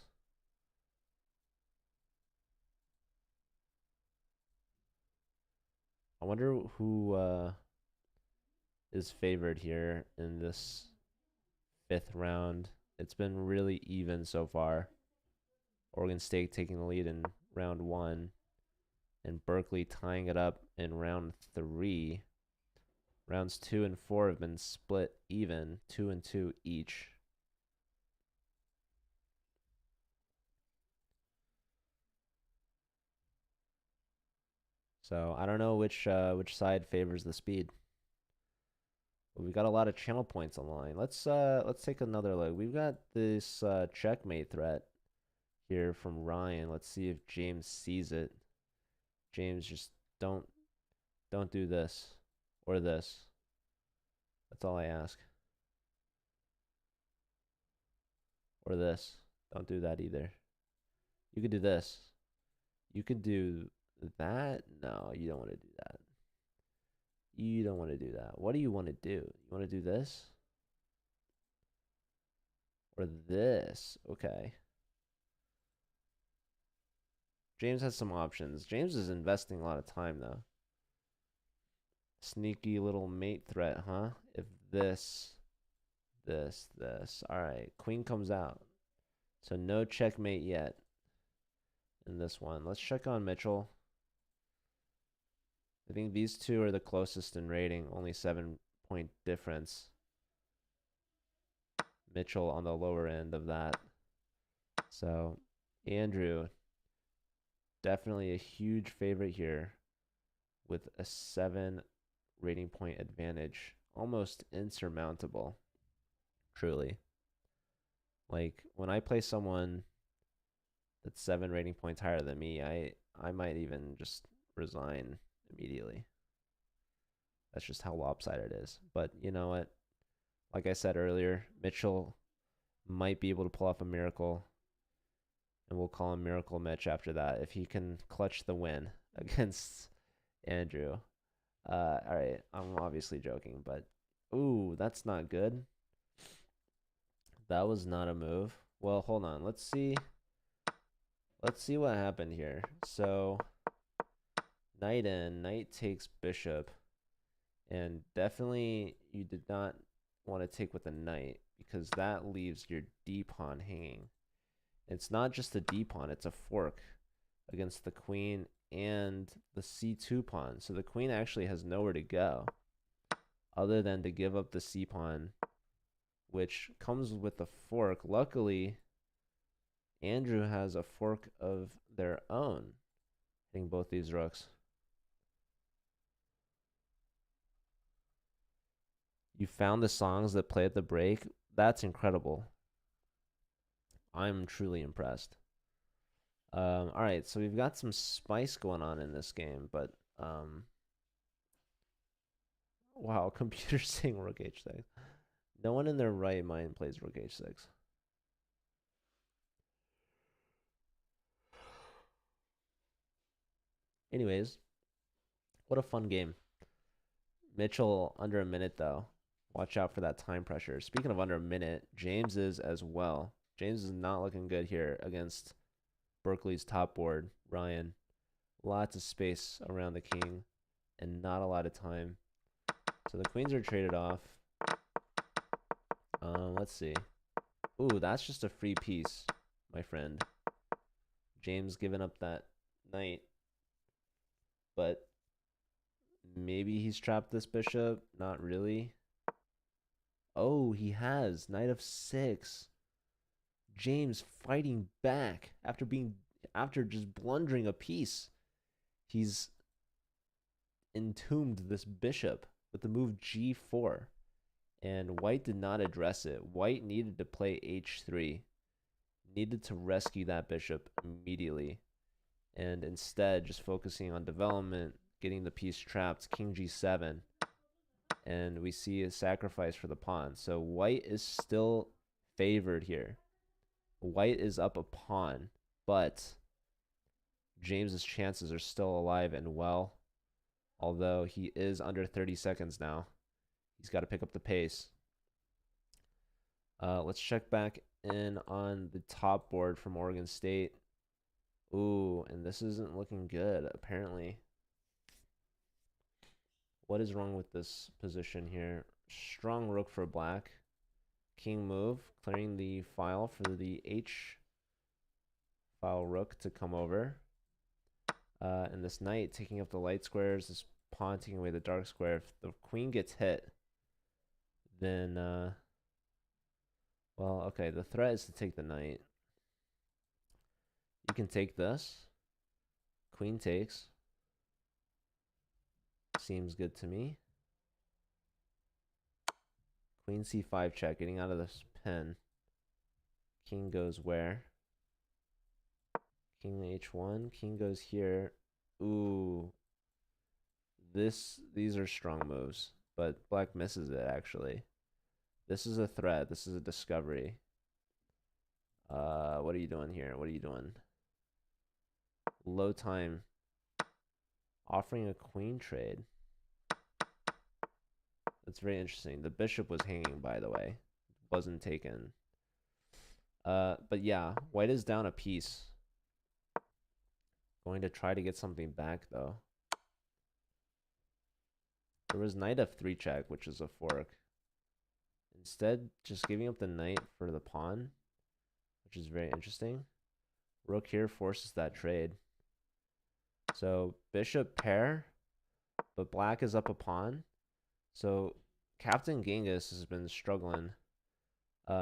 I wonder who is favored here in this 5th round. It's been really even so far. Oregon State taking the lead in round 1 and Berkeley tying it up in round 3. Rounds 2 and 4 have been split even, 2 and 2 each. So I don't know which side favors the speed. But we've got a lot of channel points on the line. Let's take another look. We've got this checkmate threat here from Ryan. Let's see if James sees it. James, just don't do this or this. That's all I ask. Or this. Don't do that either. You could do this. You could do that. No, you don't want to do that. You don't want to do that. What do you want to do? You want to do this? Or this? Okay. James has some options. James is investing a lot of time, though. Sneaky little mate threat, huh? If this. All right. Queen comes out. So no checkmate yet in this one. Let's check on Mitchell. I think these two are the closest in rating. Only 7-point difference. Mitchell on the lower end of that. So Andrew, definitely a huge favorite here with a 7 rating point advantage. Almost insurmountable. Truly. Like when I play someone that's 7 rating points higher than me, I might even just resign immediately. That's just how lopsided it is. But you know what? Like I said earlier, Mitchell might be able to pull off a miracle. And we'll call him Miracle Mitch after that if he can clutch the win against Andrew. All right, I'm obviously joking, but ooh, that's not good. That was not a move. Well, hold on. Let's see what happened here. So Knight in. Knight takes bishop. And definitely you did not want to take with a knight because that leaves your d pawn hanging. It's not just a d pawn, it's a fork against the queen and the c2 pawn. So the queen actually has nowhere to go other than to give up the c pawn, which comes with a fork. Luckily, Andrew has a fork of their own, hitting both these rooks. You found the songs that play at the break? That's incredible. I'm truly impressed. All right, so we've got some spice going on in this game, but wow, computer saying rook h6. No one in their right mind plays rook h6. Anyways, what a fun game. Mitchell under a minute though. Watch out for that time pressure. Speaking of under a minute, James is as well. James is not looking good here against Berkeley's top board, Ryan. Lots of space around the king and not a lot of time. So the queens are traded off. Let's see. Ooh, that's just a free piece, my friend. James giving up that knight. But maybe he's trapped this bishop. Not really. Oh, he has. Knight of 6. James fighting back after just blundering a piece. He's entombed this bishop with the move g4. And white did not address it. White needed to play h3. Needed to rescue that bishop immediately. And instead, just focusing on development, getting the piece trapped, king g7. And we see a sacrifice for the pawn. So white is still favored here. White is up a pawn, but James's chances are still alive and well. Although he is under 30 seconds now. He's got to pick up the pace. Let's check back in on the top board from Oregon State. Ooh, and this isn't looking good, apparently. What is wrong with this position here? Strong rook for black. King move, clearing the file for the H file rook to come over. And this knight taking up the light squares, this pawn taking away the dark square. If the queen gets hit, then, well, okay, the threat is to take the knight. You can take this. Queen takes. Seems good to me. Queen c5 check, getting out of this pen. King goes where? King h1. King goes here. Ooh. These are strong moves, but black misses it, actually. This is a threat. This is a discovery. What are you doing here? What are you doing? Low time. Offering a queen trade. That's very interesting. The bishop was hanging, by the way. Wasn't taken. But yeah, white is down a piece. Going to try to get something back, though. There was knight f3 check, which is a fork. Instead, just giving up the knight for the pawn, which is very interesting. Rook here forces that trade. So bishop pair, but black is up a pawn. So Captain Genghis has been struggling.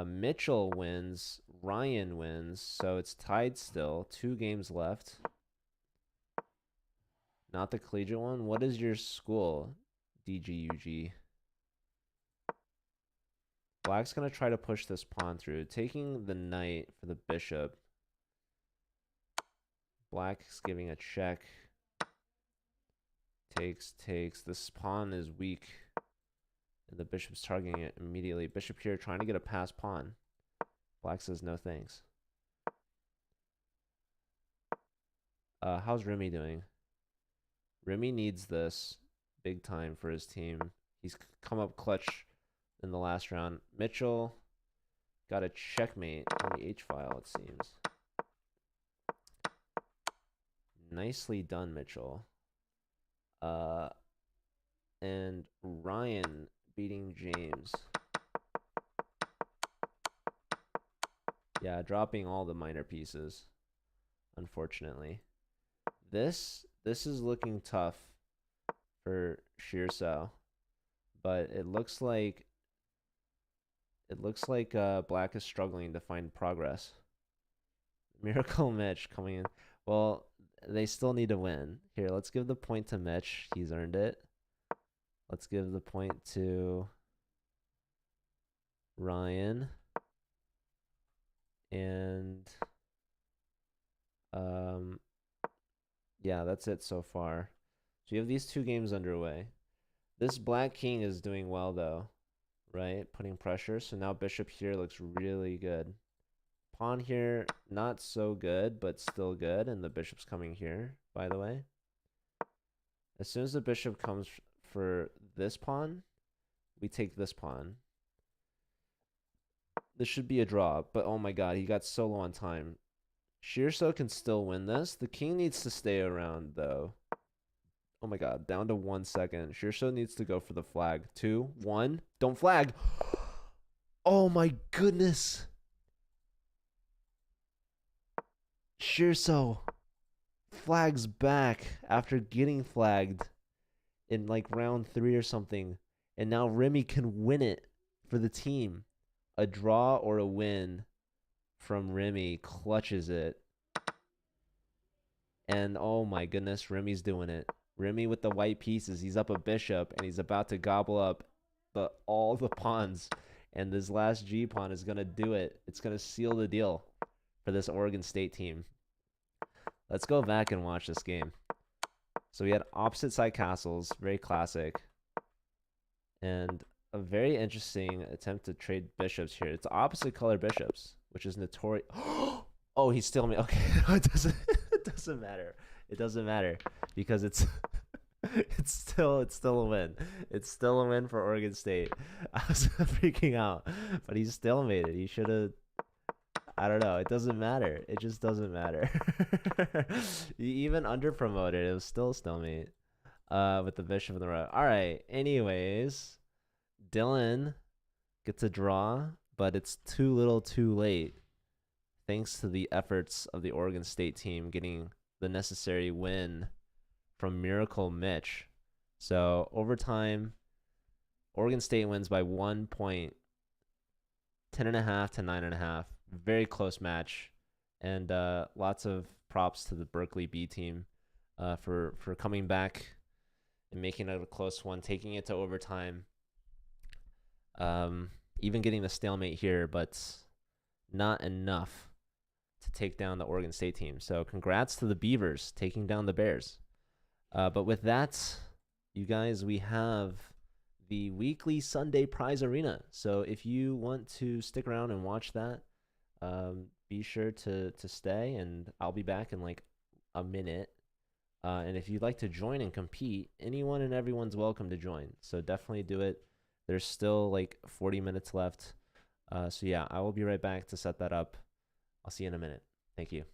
Mitchell wins. Ryan wins. So it's tied still. 2 games left. Not the collegiate one. What is your school? DGUG. Black's going to try to push this pawn through. Taking the knight for the bishop. Black's giving a check. Takes. This pawn is weak. And the bishop's targeting it immediately. Bishop here trying to get a passed pawn. Black says no thanks. How's Remy doing? Remy needs this big time for his team. He's come up clutch in the last round. Mitchell got a checkmate on the H file, it seems. Nicely done, Mitchell. Uh, and Ryan beating James. Yeah, dropping all the minor pieces, unfortunately. This is looking tough for Shearsau, but it looks like Black is struggling to find progress. Miracle Mitch coming in. Well, they still need to win. Here, let's give the point to Mitch. He's earned it. Let's give the point to Ryan. And yeah, that's it so far. So you have these two games underway. This Black King is doing well though, right? Putting pressure. So now Bishop here looks really good. Pawn here, not so good, but still good. And the Bishop's coming here, by the way. As soon as the Bishop comes for this pawn, we take this pawn. This should be a draw, but oh my god, he got so low on time. Shearsau can still win this. The king needs to stay around, though. Oh my god, down to 1 second. Shearsau needs to go for the flag. 2, 1. Don't flag. Oh my goodness. Shearsau flags back after getting flagged in like round 3 or something. And now Remy can win it for the team. A draw or a win from Remy clutches it. And oh my goodness, Remy's doing it. Remy with the white pieces. He's up a bishop and he's about to gobble up all the pawns. And this last G pawn is going to do it. It's going to seal the deal for this Oregon State team. Let's go back and watch this game. So we had opposite side castles, very classic. And a very interesting attempt to trade bishops here. It's opposite color bishops, which is notorious. Oh, he's still me. Okay, no, it doesn't matter. It doesn't matter because it's still a win. It's still a win for Oregon State. I was freaking out, but he still made it. He should have. I don't know. It doesn't matter. It just doesn't matter. You even under promoted, it was still a stalemate. With the bishop in the row. All right. Anyways, Dylan gets a draw, but it's too little, too late. Thanks to the efforts of the Oregon State team getting the necessary win from Miracle Mitch. So overtime, Oregon State wins by 1 point, 10.5 to 9.5. Very close match, and lots of props to the Berkeley B team for coming back and making it a close one, taking it to overtime. Even getting the stalemate here, but not enough to take down the Oregon State team. So congrats to the Beavers taking down the Bears. But with that, you guys, we have the weekly Sunday prize arena. So if you want to stick around and watch that, be sure to stay, and I'll be back in like a minute. And if you'd like to join and compete, anyone and everyone's welcome to join. So definitely do it. There's still like 40 minutes left. So yeah, I will be right back to set that up. I'll see you in a minute. Thank you.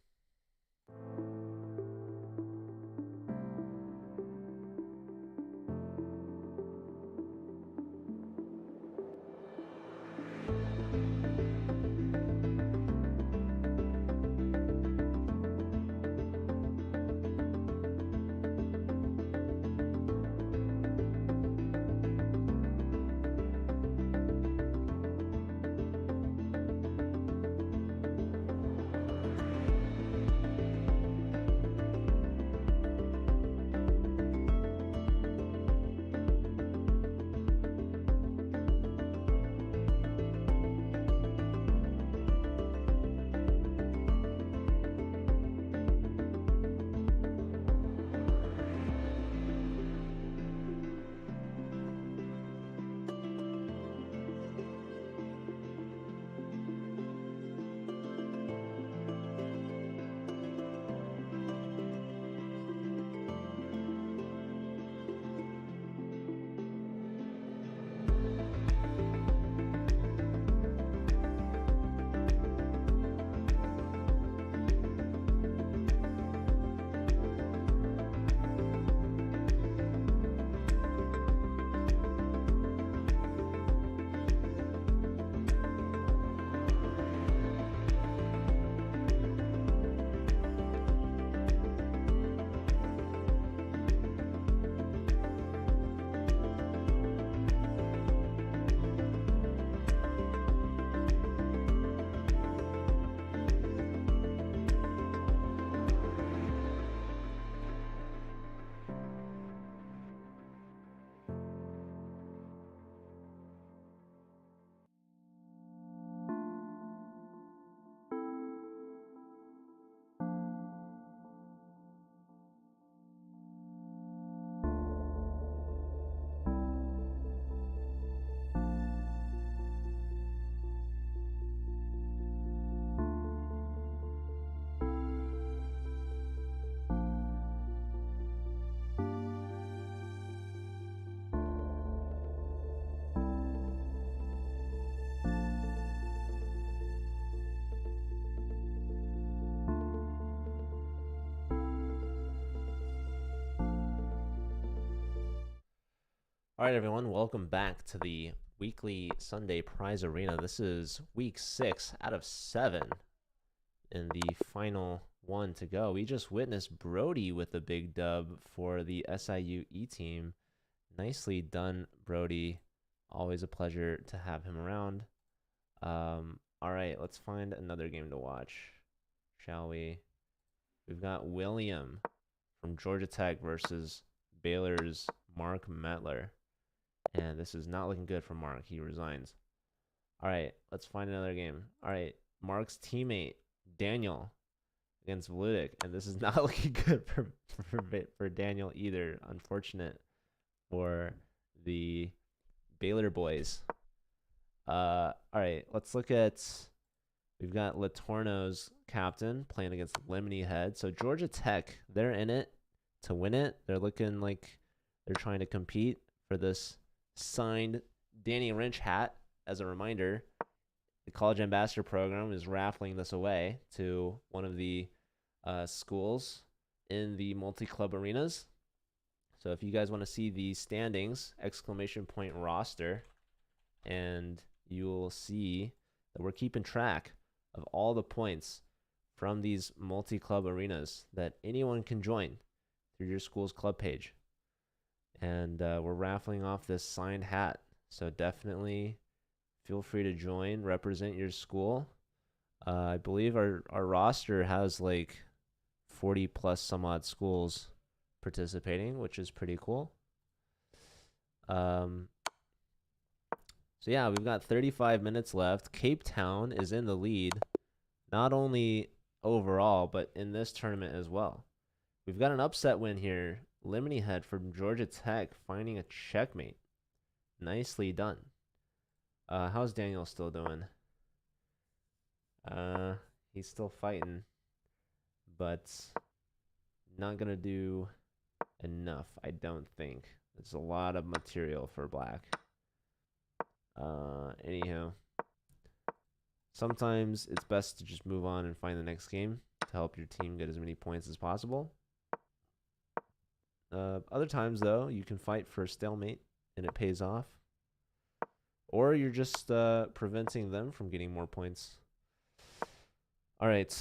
All right, everyone, welcome back to the weekly Sunday prize arena. This is week 6 out of 7 in the final one to go. We just witnessed Brody with a big dub for the SIU E team. Nicely done, Brody. Always a pleasure to have him around. All right, let's find another game to watch, shall we? We've got William from Georgia Tech versus Baylor's Mark Metler. And this is not looking good for Mark. He resigns. All right, let's find another game. All right, Mark's teammate, Daniel, against Vlutic. And this is not looking good for Daniel either. Unfortunate for the Baylor boys. All right, let's look at... We've got Latorno's captain playing against Lemony Head. So Georgia Tech, they're in it to win it. They're looking like they're trying to compete for this signed Danny Lynch hat. As a reminder, the College Ambassador Program is raffling this away to one of the schools in the multi-club arenas. So if you guys want to see the standings, ! roster, and you will see that we're keeping track of all the points from these multi-club arenas that anyone can join through your school's club page. And we're raffling off this signed hat. So definitely feel free to join, represent your school. I believe our roster has like 40 plus some odd schools participating, which is pretty cool. So yeah, we've got 35 minutes left. Cape Town is in the lead, not only overall, but in this tournament as well. We've got an upset win here. Lemony Head from Georgia Tech finding a checkmate. Nicely done. How's Daniel still doing? He's still fighting, but not gonna do enough, I don't think. There's a lot of material for black. Anyhow, sometimes it's best to just move on and find the next game to help your team get as many points as possible. Other times, though, you can fight for a stalemate and it pays off. Or you're just preventing them from getting more points. All right.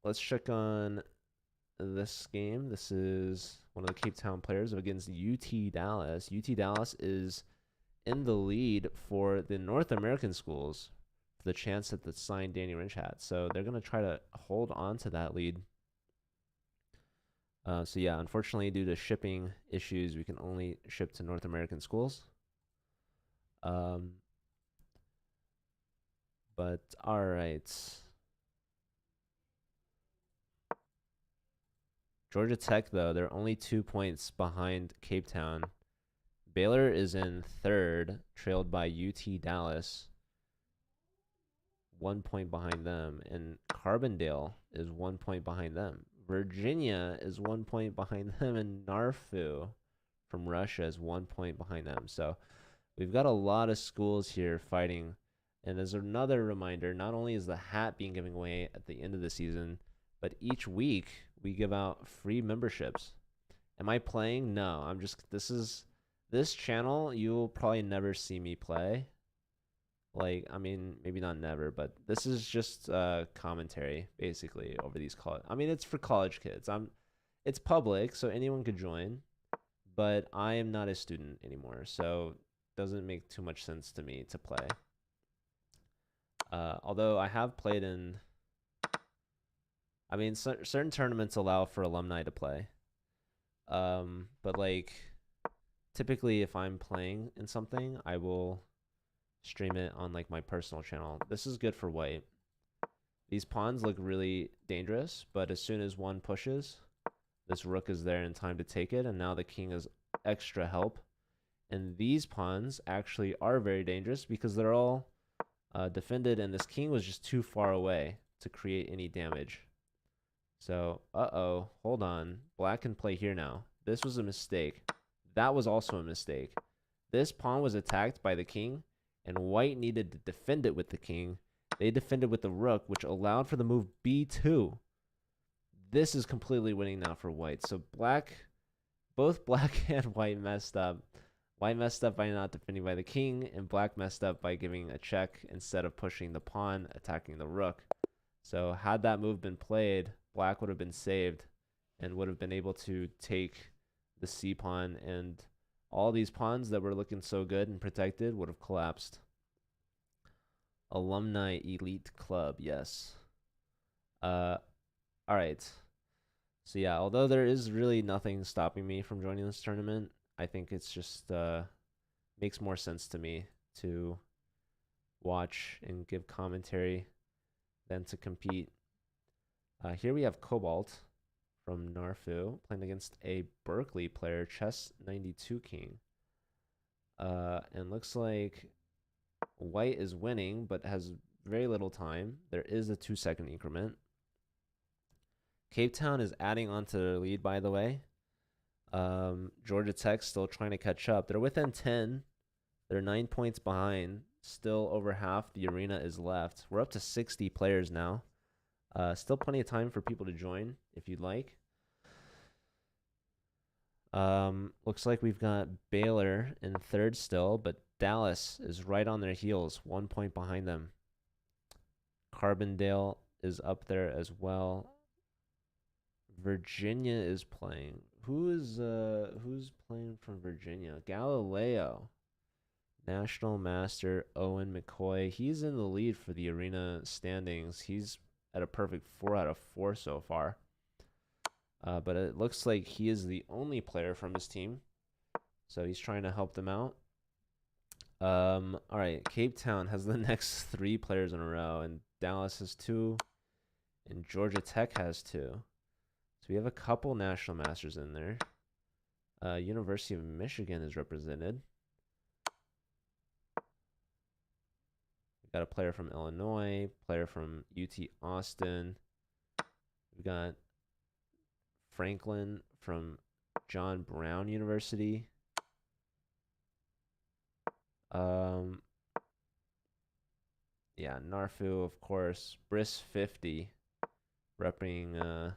Let's check on this game. This is one of the Cape Town players against UT Dallas. UT Dallas is in the lead for the North American schools for the chance at the signed Danny Lynch hat. So they're going to try to hold on to that lead. So yeah, unfortunately, due to shipping issues, we can only ship to North American schools. But all right. Georgia Tech, though, they're only 2 points behind Cape Town. Baylor is in third, trailed by UT Dallas, 1 point behind them. And Carbondale is 1 point behind them. Virginia is 1 point behind them, and Narfu from Russia is 1 point behind them. So we've got a lot of schools here fighting. And as another reminder, not only is the hat being given away at the end of the season, but each week we give out free memberships. Am I playing? No, I'm just, this channel, you'll probably never see me play. Like, I mean, maybe not never, but this is just commentary, basically, over these college. I mean, it's for college kids. It's public, so anyone could join, but I am not a student anymore, so it doesn't make too much sense to me to play. Although I have played in... I mean, certain tournaments allow for alumni to play. But, like, typically if I'm playing in something, I will stream it on like my personal channel. This is good for white. These pawns look really dangerous, but as soon as one pushes, this rook is there in time to take it, and now the king is extra help. And these pawns actually are very dangerous because they're all defended, and this king was just too far away to create any damage. So, hold on. Black can play here now. This was a mistake. That was also a mistake. This pawn was attacked by the king, and white needed to defend it with the king. They defended with the rook, which allowed for the move b2. This is completely winning now for white. So black both black and white messed up. White messed up by not defending by the king, and black messed up by giving a check instead of pushing the pawn, attacking the rook. So had that move been played, black would have been saved and would have been able to take the c pawn, and all these pawns that were looking so good and protected would have collapsed. Alumni Elite Club, yes. All right. So yeah, although there is really nothing stopping me from joining this tournament, I think it's just makes more sense to me to watch and give commentary than to compete. Here we have Cobalt from Narfu playing against a Berkeley player, Chess 92 King. And looks like white is winning, but has very little time. There is a 2-second increment. Cape Town is adding on to their lead, by the way. Georgia Tech still trying to catch up. They're within 10. They're 9 points behind. Still over half the arena is left. We're up to 60 players now. Still plenty of time for people to join if you'd like. Looks like we've got Baylor in third still, but Dallas is right on their heels, 1 point behind them. Carbondale is up there as well. Virginia is playing. Who's playing from Virginia? Galileo. National Master Owen McCoy. He's in the lead for the arena standings. He's at a perfect 4 out of 4 so far. But it looks like he is the only player from his team. So he's trying to help them out. All right, Cape Town has the next 3 players in a row, and Dallas has 2, and Georgia Tech has 2. So we have a couple national masters in there. University of Michigan is represented. We've got a player from Illinois, player from UT Austin. We've got Franklin from John Brown University. Yeah, Narfu, of course. Briss 50, repping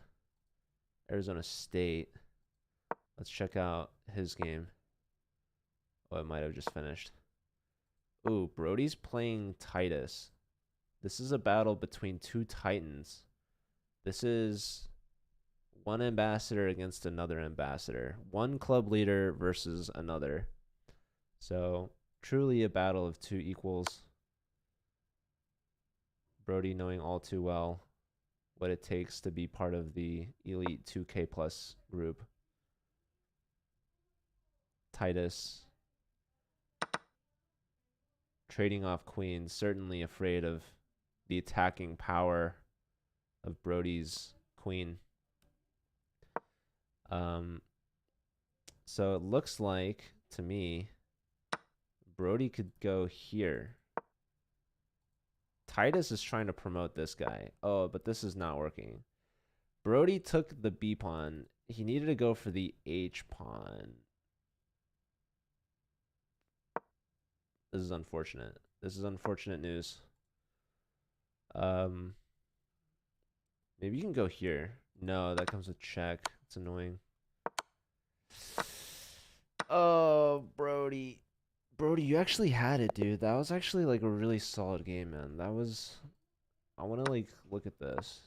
Arizona State. Let's check out his game. Oh, it might have just finished. Ooh, Brody's playing Titus. This is a battle between 2 Titans. This is one ambassador against another ambassador. One club leader versus another. So, truly a battle of 2 equals. Brody knowing all too well what it takes to be part of the Elite 2K Plus group. Titus trading off queens, certainly afraid of the attacking power of Brody's queen. So it looks like, to me, Brody could go here. Titus is trying to promote this guy. Oh, but this is not working. Brody took the B pawn. He needed to go for the H pawn. This is unfortunate. This is unfortunate news. Maybe you can go here. No, that comes with check. It's annoying. Oh, Brody. Brody, you actually had it, dude. That was actually like a really solid game, man. That was... I want to like look at this.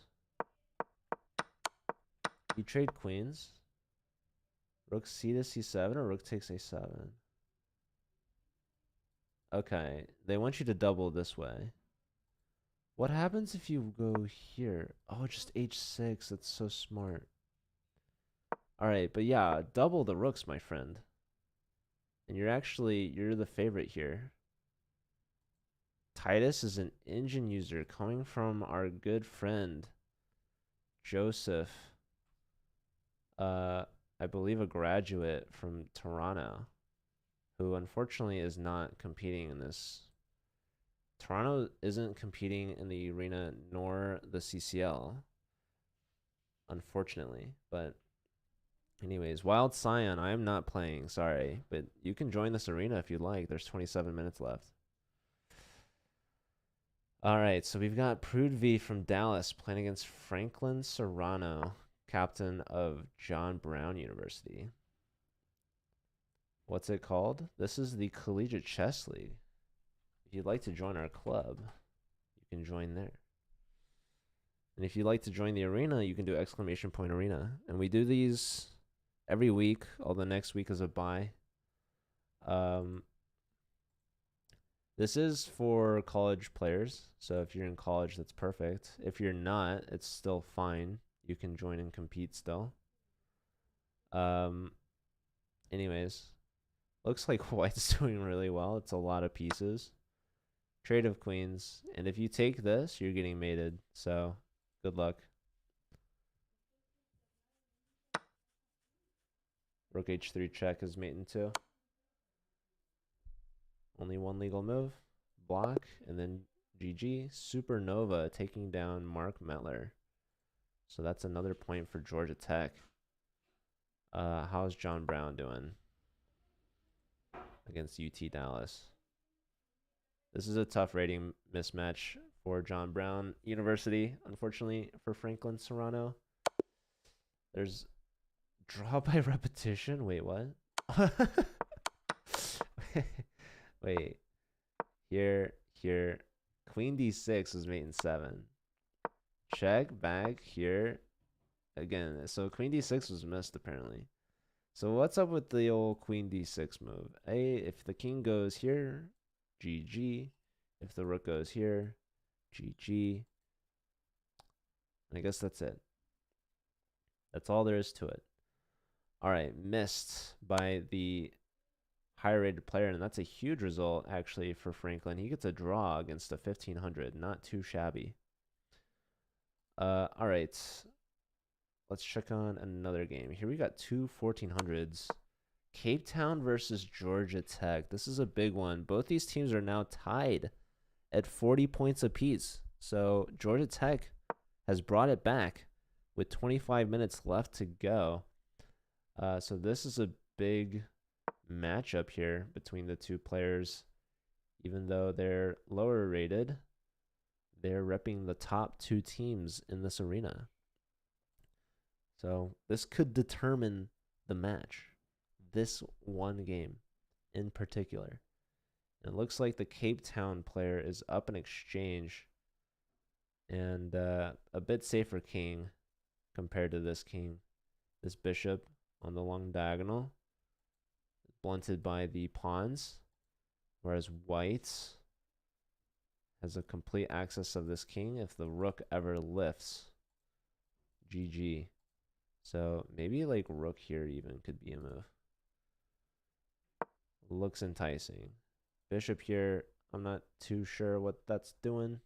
You trade queens? Rook c to c7 or rook takes a7? Okay, they want you to double this way. What happens if you go here? Oh, just h6. That's so smart. All right, but yeah, double the rooks, my friend. And you're the favorite here. Titus is an engine user coming from our good friend, Joseph. I believe a graduate from Toronto, who unfortunately is not competing in this. Toronto isn't competing in the arena nor the CCL, unfortunately. But anyways, Wild Scion, I am not playing, sorry. But you can join this arena if you'd like. There's 27 minutes left. All right, so we've got Prude V from Dallas playing against Franklin Serrano, captain of John Brown University. What's it called? This is the Collegiate Chess League. If you'd like to join our club, you can join there. And if you'd like to join the arena, you can do exclamation point arena. And we do these every week, although next week is a bye. This is for college players. So if you're in college, that's perfect. If you're not, it's still fine. You can join and compete still. Anyways, looks like white's doing really well. It's a lot of pieces. Trade of queens. And if you take this, you're getting mated. So good luck. Rook h3 check is mate in 2. Only one legal move. Block. And then GG. Supernova taking down Mark Mettler. So that's another point for Georgia Tech. How's John Brown doing against UT Dallas? This is a tough rating mismatch for John Brown University, unfortunately, for Franklin Serrano. There's draw by repetition. Wait, what? Wait. Here. Queen d6 is mate in 7. Check, back, here. Again, so queen d6 was missed, apparently. So what's up with the old queen d6 move? If the king goes here, GG. If the rook goes here, GG. I guess that's it. That's all there is to it. All right, missed by the higher rated player, and that's a huge result, actually, for Franklin. He gets a draw against a 1500. Not too shabby. All right. Let's check on another game. Here we got two 1400s. Cape Town versus Georgia Tech. This is a big one. Both these teams are now tied at 40 points apiece. So Georgia Tech has brought it back with 25 minutes left to go. So this is a big matchup here between the two players. Even though they're lower rated, they're repping the top two teams in this arena. So this could determine the match. This one game in particular. And it looks like the Cape Town player is up in exchange. And a bit safer king compared to this king. This bishop on the long diagonal. Blunted by the pawns. Whereas white has a complete access of this king if the rook ever lifts. GG. So maybe like rook here even could be a move. Looks enticing. Bishop here, I'm not too sure what that's doing.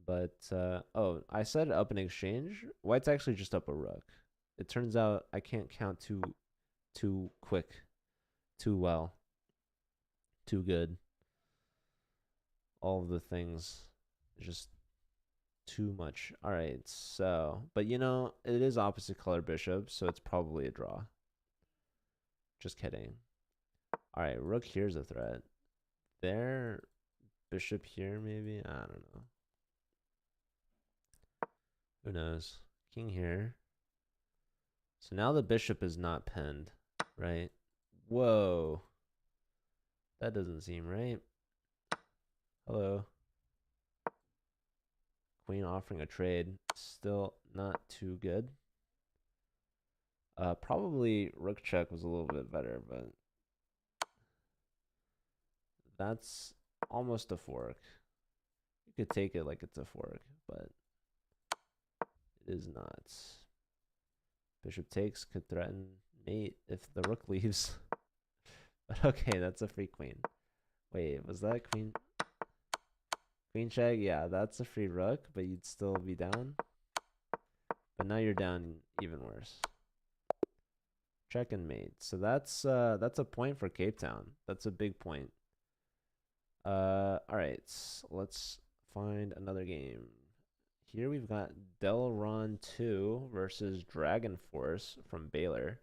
But, oh, I said up in exchange. White's actually just up a rook. It turns out I can't count too quick, too well, too good. All of the things, just too much. All right, so, but you know, it is opposite color bishop, so it's probably a draw. Just kidding. All right, rook here's a threat. There, bishop here maybe? I don't know. Who knows? King here. So now the bishop is not pinned, right? Whoa. That doesn't seem right. Hello. Queen offering a trade. Still not too good. Probably rook check was a little bit better, but that's almost a fork. You could take it like it's a fork, but it is not. Bishop takes could threaten mate if the rook leaves. But okay, that's a free queen. Wait, was that queen? Queen check? Yeah, that's a free rook, but you'd still be down. But now you're down even worse. Check and mate. So that's a point for Cape Town. That's a big point. All right, let's find another game. Here we've got Delron 2 versus Dragon Force from Baylor.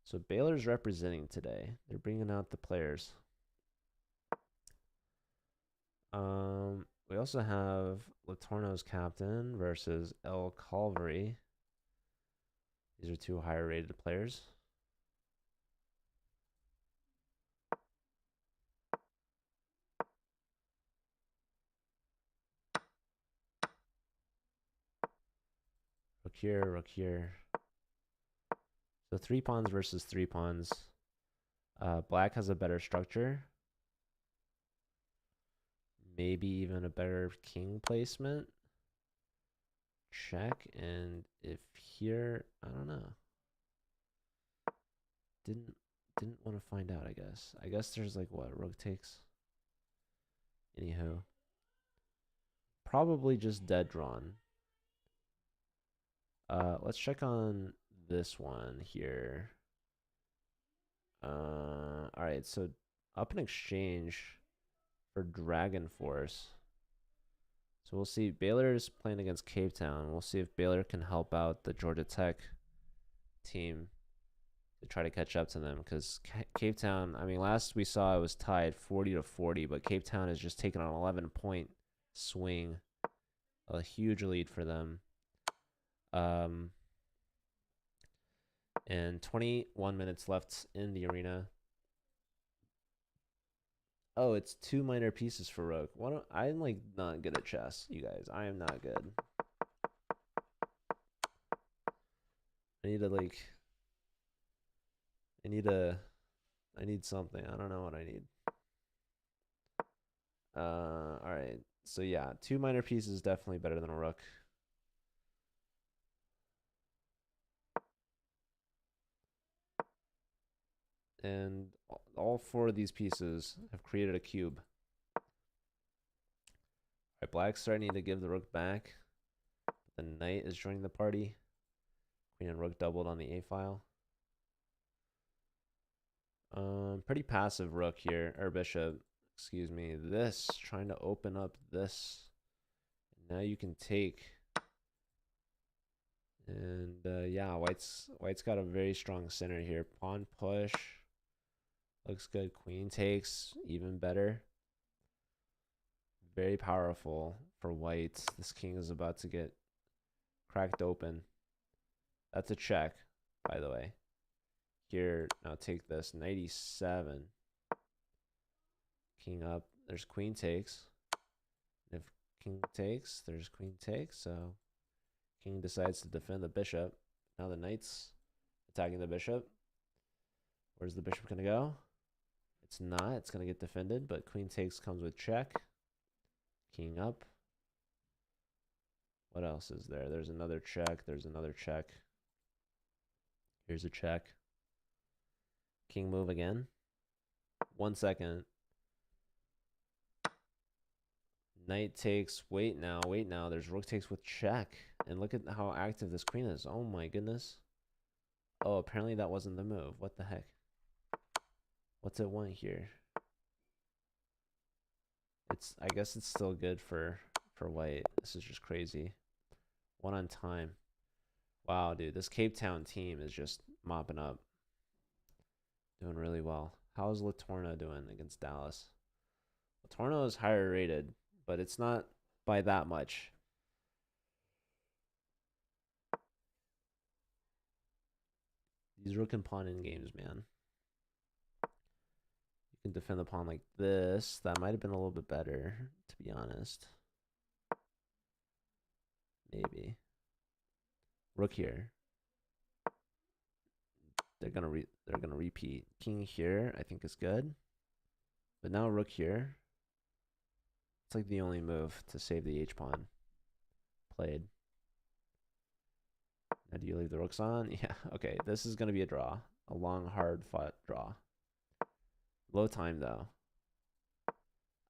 So Baylor's representing today. They're bringing out the players. We also have Latorno's captain versus El Calvary. These are two higher rated players. Rook here, rook here. So 3 pawns versus 3 pawns. Black has a better structure. Maybe even a better king placement. Check, and if here, I don't know. Didn't want to find out, I guess. I guess there's like what, rook takes? Anywho. Probably just dead drawn. Let's check on this one here. Alright, so up in exchange for Dragon Force. So we'll see. Baylor's playing against Cape Town. We'll see if Baylor can help out the Georgia Tech team to try to catch up to them. Because Cape Town, I mean, last we saw it was tied 40-40, but Cape Town has just taken an 11-point swing. A huge lead for them. And 21 minutes left in the arena. Oh, it's 2 minor pieces for rook. I'm like not good at chess, you guys. I am not good. I need something. I don't know what I need. All right. So yeah, 2 minor pieces is definitely better than a rook. And all 4 of these pieces have created a cube. All right, black's starting to give the rook back. The knight is joining the party. Queen and rook doubled on the A file. Pretty passive rook here, or bishop. Excuse me. This trying to open up this. Now you can take. And yeah, white's got a very strong center here. Pawn push. Looks good. Queen takes, even better. Very powerful for white. This king is about to get cracked open. That's a check, by the way. Here, now take this. Knight e7. King up. There's queen takes. If king takes, there's queen takes. So king decides to defend the bishop. Now the knight's attacking the bishop. Where's the bishop going to go? It's not. It's going to get defended, but queen takes comes with check. King up. What else is there? There's another check. There's another check. Here's a check. King move again. 1 second. Knight takes. Wait now. Wait now. There's rook takes with check. And look at how active this queen is. Oh my goodness. Oh, apparently that wasn't the move. What the heck? What's it want here? I guess it's still good for white. This is just crazy. 1 on time. Wow, dude. This Cape Town team is just mopping up. Doing really well. How's Latorno doing against Dallas? Latorno is higher rated, but it's not by that much. These rook and pawn in games, man. You can defend the pawn like this. That might have been a little bit better, to be honest. Maybe. Rook here. They're gonna repeat. King here, I think is good. But now rook here. It's like the only move to save the H pawn. Played. Now do you leave the rooks on? Yeah, okay. This is gonna be a draw. A long, hard fought draw. Low time though.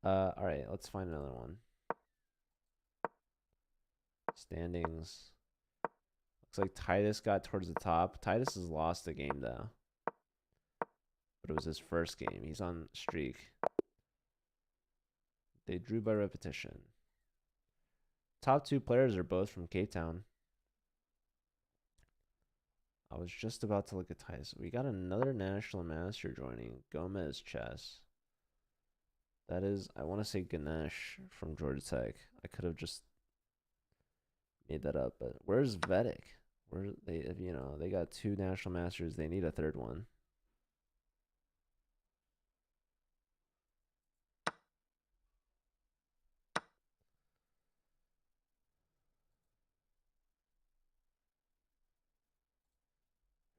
Alright, let's find another one. Standings. Looks like Titus got towards the top. Titus has lost a game though. But it was his first game. He's on streak. They drew by repetition. Top 2 players are both from Cape Town. I was just about to look at Titus. We got another national master joining. Gomez Chess. That is, I want to say Ganesh from Georgia Tech. I could have just made that up, but where's Vedic? Where they, you know, they got 2 national masters. They need a 3rd one.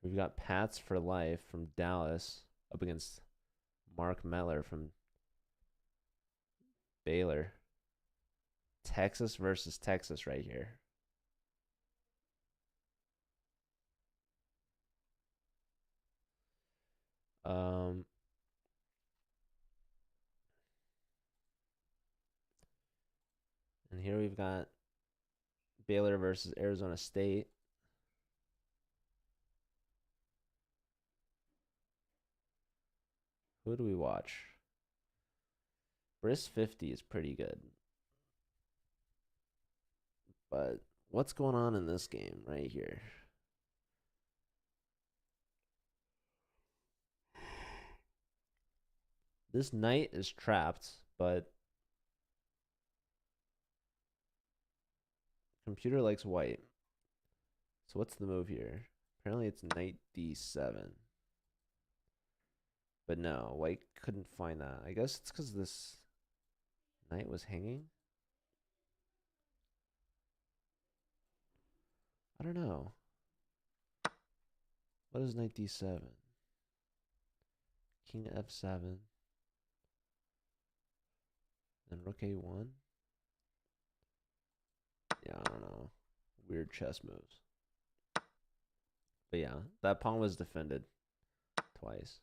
We've got Pats for life from Dallas up against Mark Meller from Baylor. Texas versus Texas right here. Um, and here we've got Baylor versus Arizona State. Who do we watch? Briss 50 is pretty good. But what's going on in this game right here? This knight is trapped, but computer likes white. So what's the move here? Apparently it's knight d7. But no, white couldn't find that. I guess it's because this knight was hanging. I don't know. What is knight d7? King f7. Then rook a1. Yeah, I don't know. Weird chess moves. But yeah, that pawn was defended twice.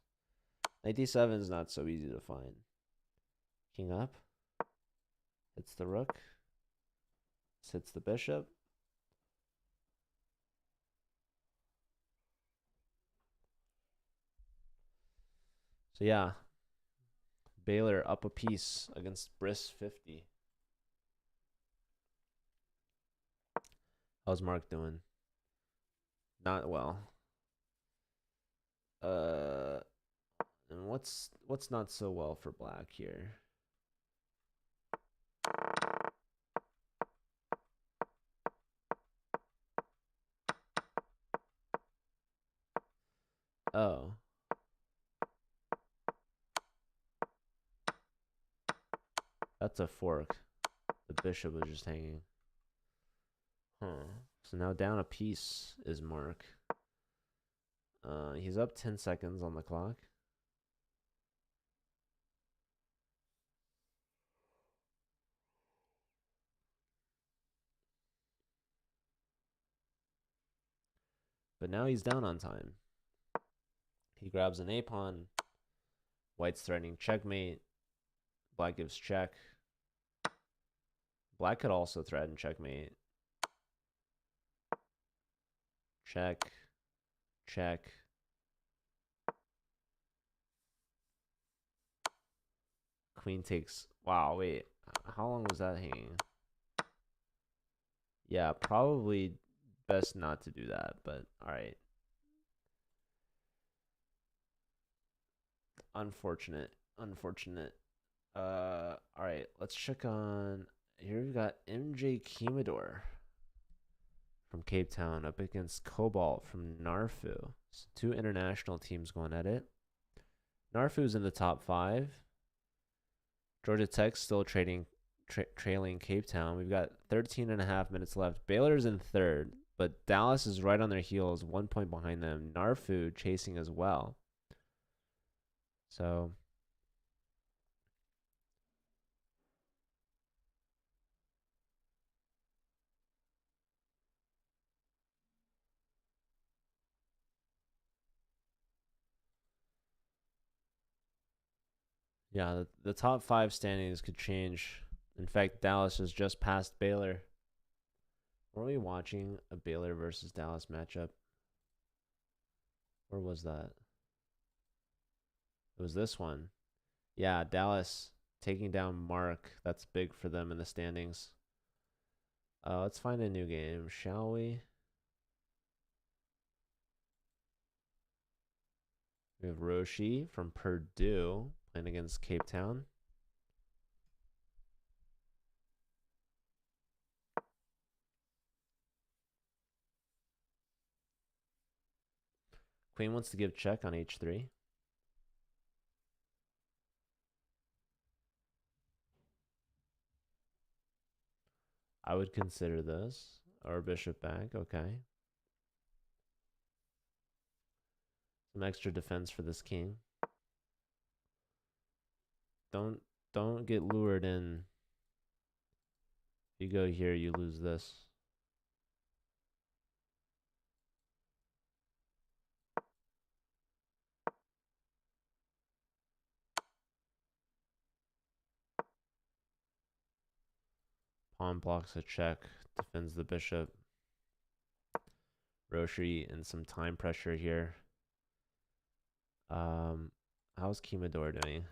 Knight d7 is not so easy to find. King up. Hits the rook. Hits the bishop. So yeah, Baylor up a piece against Briss 50. How's Mark doing? Not well. And what's not so well for black here? Oh. That's a fork. The bishop was just hanging. Huh. So now down a piece is Mark. He's up 10 seconds on the clock. But now he's down on time. He grabs an a-pawn. White's threatening checkmate. Black gives check. Black could also threaten checkmate. Check. Check. Queen takes... Wow, wait. How long was that hanging? Yeah, probably best not to do that, but alright. Unfortunate. Unfortunate. Alright, let's check on... Here we've got MJ Kimador from Cape Town up against Cobalt from Narfu. So two international teams going at it. Narfu's in the top 5. Georgia Tech still trailing Cape Town. We've got 13 and a half minutes left. Baylor's in 3rd, but Dallas is right on their heels, 1 point behind them. Narfu chasing as well. So yeah, the top 5 standings could change. In fact, Dallas has just passed Baylor. Were we watching a Baylor versus Dallas matchup? Where was that? It was this one. Yeah, Dallas taking down Mark. That's big for them in the standings. Let's find a new game, shall we? We have Roshi from Purdue playing against Cape Town. Queen wants to give check on h3. I would consider this. Or bishop back, okay. Some extra defense for this king. Don't get lured in. If you go here, you lose this. Pawn blocks a check, defends the bishop. Roshi and some time pressure here. How's Kimador doing?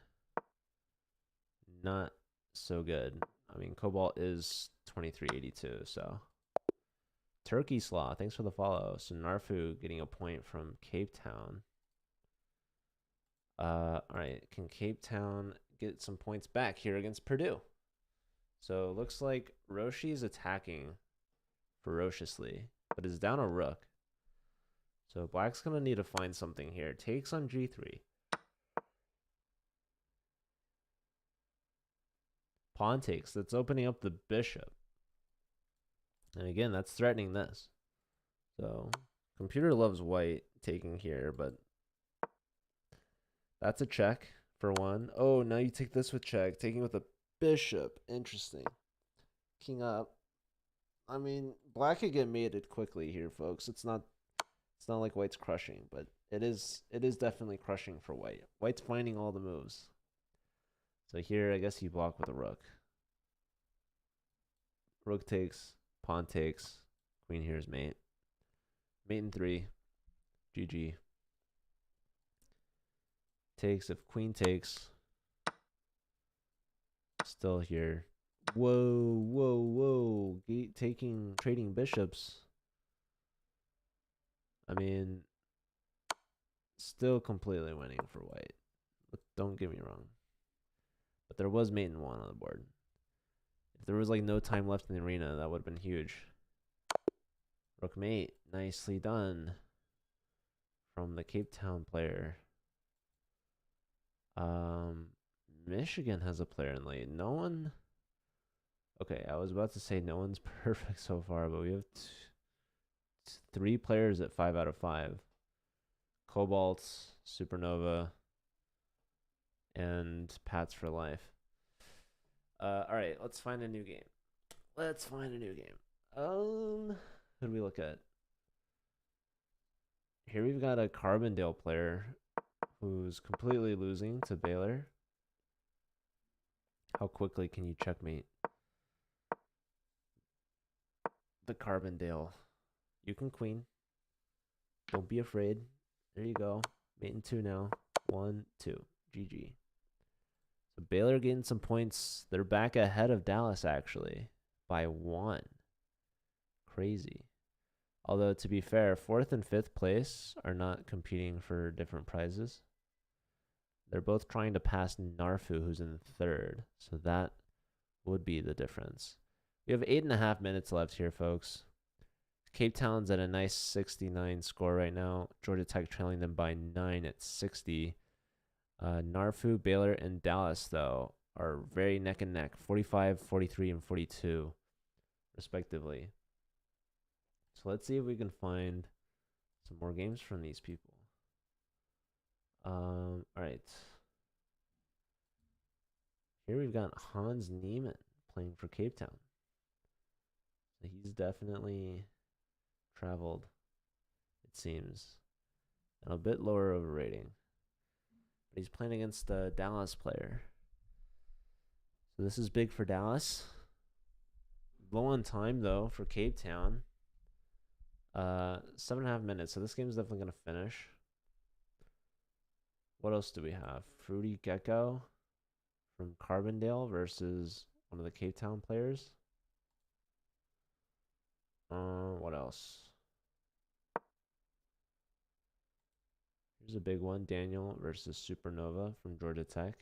Not so good. I mean, Cobalt is 2382, so. Turkey Slaw, thanks for the follow. So Narfu getting a point from Cape Town. All right, can Cape Town get some points back here against Purdue? So it looks like Roshi is attacking ferociously, but is down a rook. So Black's going to need to find something here. Takes on G3. Pawn takes. That's opening up the bishop. And again, that's threatening this. So computer loves white taking here, but that's a check for one. Oh, now you take this with check. Taking with a bishop. Interesting. King up. I mean, black could get mated quickly here, folks. It's not like white's crushing, but it is definitely crushing for white. White's finding all the moves. So here, I guess you block with a rook. Rook takes, pawn takes, queen here is mate. Mate in 3. GG. Takes, if queen takes. Still here. Whoa. Gate taking, trading bishops. I mean, still completely winning for white. But don't get me wrong. But there was mate in 1 on the board. If there was like no time left in the arena, that would have been huge. Rook mate, nicely done from the Cape Town player. Michigan has a player in late. No one. Okay, I was about to say no one's perfect so far, but we have 3 players at 5 out of 5. Cobalt, Supernova, and Pats for life. All right, let's find a new game. Who do we look at? Here we've got a Carbondale player who's completely losing to Baylor. How quickly can you checkmate the Carbondale? You can queen. Don't be afraid. There you go. Mate in 2 now. 1, 2. GG. So Baylor getting some points. They're back ahead of Dallas, actually, by 1. Crazy. Although, to be fair, 4th and 5th place are not competing for different prizes. They're both trying to pass Narfu, who's in 3rd. So that would be the difference. We have 8.5 minutes left here, folks. Cape Town's at a nice 69 score right now. Georgia Tech trailing them by 9 at 60. Narfu, Baylor, and Dallas, though, are very neck and neck. 45, 43, and 42, respectively. So let's see if we can find some more games from these people. All right. Here we've got Hans Niemann playing for Cape Town. So he's definitely traveled, it seems, and a bit lower of a rating. But he's playing against a Dallas player. So this is big for Dallas. Low on time, though, for Cape Town. 7.5 minutes, so this game is definitely going to finish. What else do we have? Fruity Gecko from Carbondale versus one of the Cape Town players. What else? Here's a big one. Daniel versus Supernova from Georgia Tech.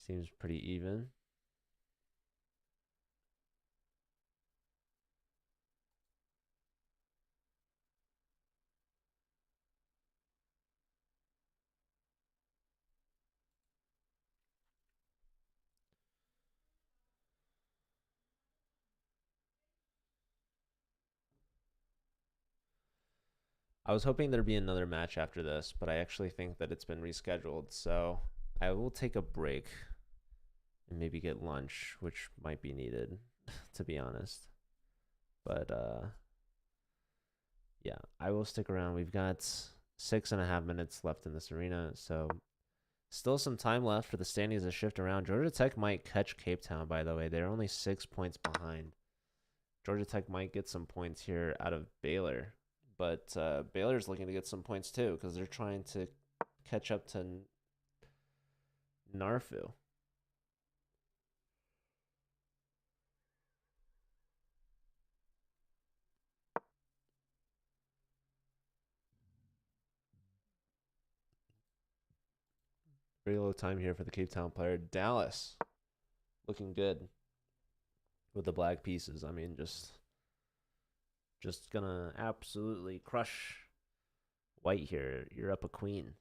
Seems pretty even. I was hoping there'd be another match after this, but I actually think that it's been rescheduled. So I will take a break and maybe get lunch, which might be needed, to be honest. But yeah, I will stick around. We've got 6.5 minutes left in this arena, so still some time left for the standings to shift around. Georgia Tech might catch Cape Town, by the way. They're only 6 points behind. Georgia Tech might get some points here out of Baylor, but Baylor's looking to get some points too because they're trying to catch up to Narfu. Very low time here for the Cape Town player. Dallas looking good with the black pieces. I mean, just gonna absolutely crush white here. You're up a queen.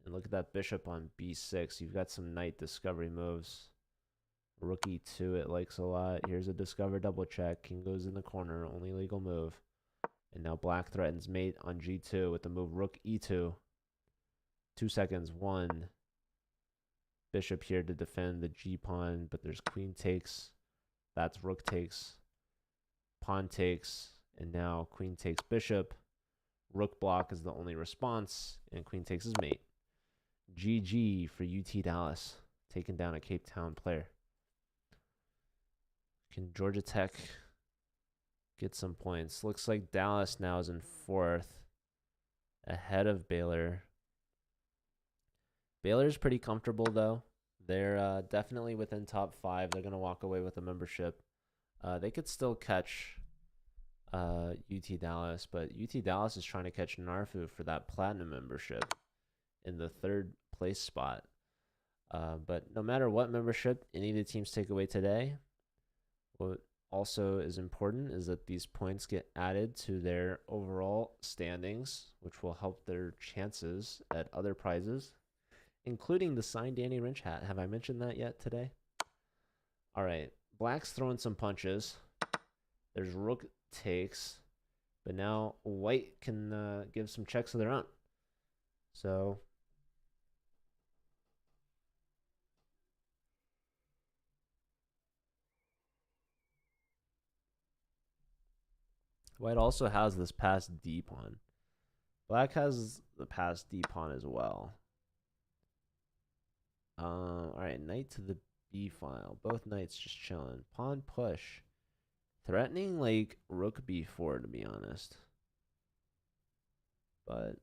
And look at that bishop on b6. You've got some knight discovery moves. Rook e2 it likes a lot. Here's a discover double check. King goes in the corner. Only legal move. And now black threatens mate on g2 with the move rook e2. 2 seconds. 1. Bishop here to defend the g pawn. But there's queen takes. That's rook takes. Pawn takes. And now queen takes bishop. Rook block is the only response. And queen takes his mate. GG for UT Dallas. Taking down a Cape Town player. Can Georgia Tech get some points? Looks like Dallas now is in 4th. Ahead of Baylor. Baylor's pretty comfortable though. They're definitely within top 5. They're going to walk away with a membership. They could still catch UT Dallas, but UT Dallas is trying to catch Narfu for that platinum membership in the 3rd place spot. But no matter what membership any of the teams take away today, what also is important is that these points get added to their overall standings, which will help their chances at other prizes, including the signed Danny Rynch hat. Have I mentioned that yet today? All right, black's throwing some punches. There's rook takes, but now white can give some checks of their own. So white also has this passed d pawn. Black has the passed d pawn as well. All right, knight to the b file. Both knights just chilling. Pawn push. Threatening like rook b4 to be honest. But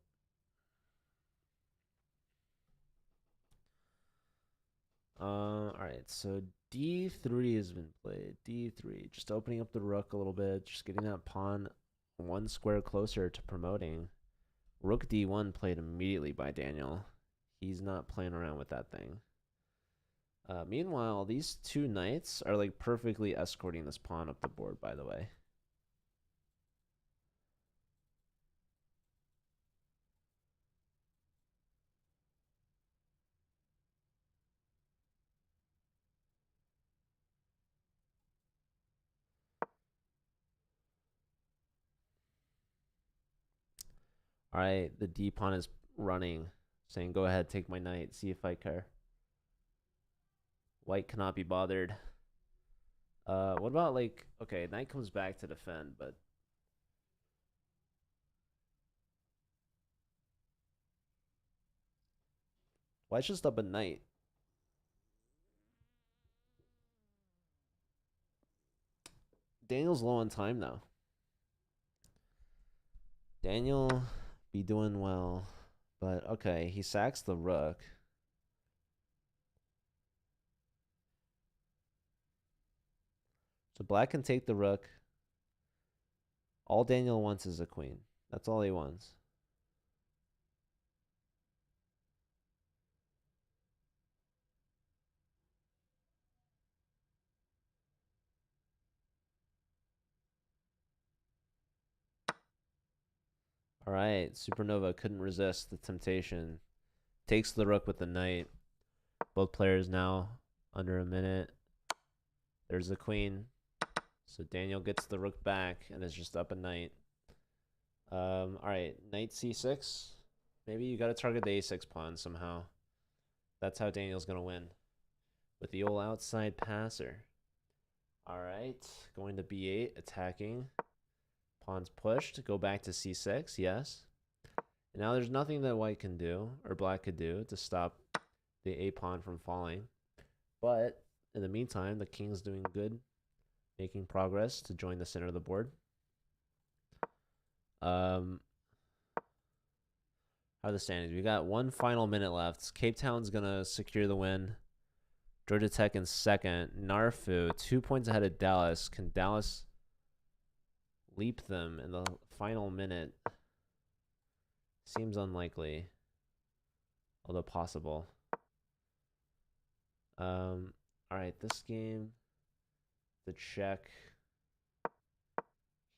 all right, so d3 has been played. d3, just opening up the rook a little bit, just getting that pawn 1 square closer to promoting. Rook d1 played immediately by Daniel. He's not playing around with that thing. Meanwhile, these 2 knights are like perfectly escorting this pawn up the board, by the way. All right, the d pawn is running, saying, go ahead, take my knight, see if I care. White cannot be bothered. What about like, okay, knight comes back to defend, but white's just up a knight. Daniel's low on time though. Daniel be doing well, but okay, he sacks the rook. So black can take the rook. All Daniel wants is a queen. That's all he wants. All right, Supernova couldn't resist the temptation. Takes the rook with the knight. Both players now under a minute. There's the queen. So Daniel gets the rook back and is just up a knight. All right, knight c6. Maybe you got to target the a6 pawn somehow. That's how Daniel's gonna win with the old outside passer. All right, going to b8, attacking. Pawn's pushed. Go back to c6. Yes. And now there's nothing that white can do or black could do to stop the a pawn from falling. But in the meantime, the king's doing good, making progress to join the center of the board. How are the standings? We got 1 final minute left. Cape Town's gonna secure the win. Georgia Tech in second. Narfu 2 points ahead of Dallas. Can Dallas leap them in the final minute? Seems unlikely, although possible. All right, this game, the check.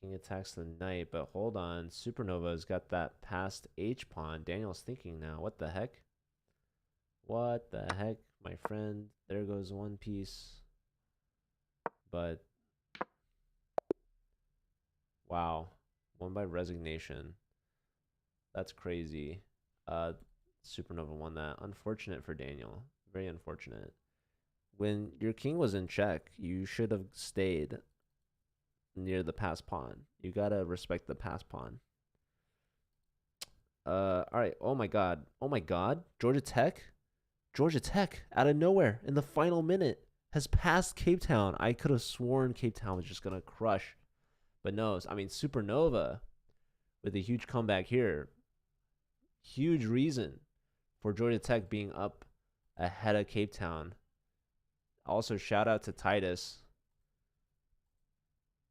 King attacks the knight, but hold on. Supernova's got that passed H pawn. Daniel's thinking now. What the heck? What the heck, my friend? There goes one piece. But wow, won by resignation. That's crazy. Supernova won that. Unfortunate for Daniel. Very unfortunate. When your king was in check, you should have stayed near the pass pawn. You gotta respect the pass pawn. All right. Oh my god. Oh my god. Georgia Tech. Georgia Tech out of nowhere in the final minute has passed Cape Town. I could have sworn Cape Town was just gonna crush, but no. I mean, Supernova with a huge comeback here. Huge reason for Georgia Tech being up ahead of Cape Town. Also, shout out to Titus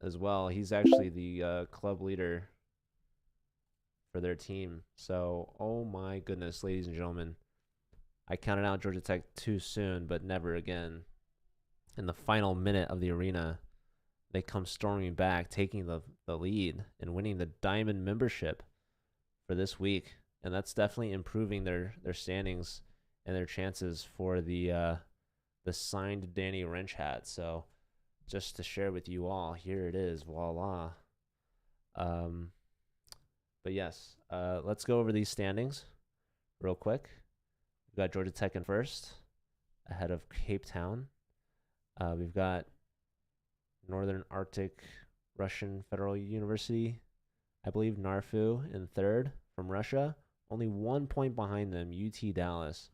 as well. He's actually the club leader for their team. So, oh my goodness, ladies and gentlemen. I counted out Georgia Tech too soon, but never again. In the final minute of the arena, they come storming back, taking the lead and winning the Diamond membership for this week. And that's definitely improving their standings and their chances for the signed Danny Wrench hat. So just to share with you all, here it is. Voila. But yes, let's go over these standings real quick. We've got Georgia Tech in first, ahead of Cape Town. We've got Northern Arctic Russian Federal University, I believe, Narfu in third from Russia. Only 1 point behind them, UT Dallas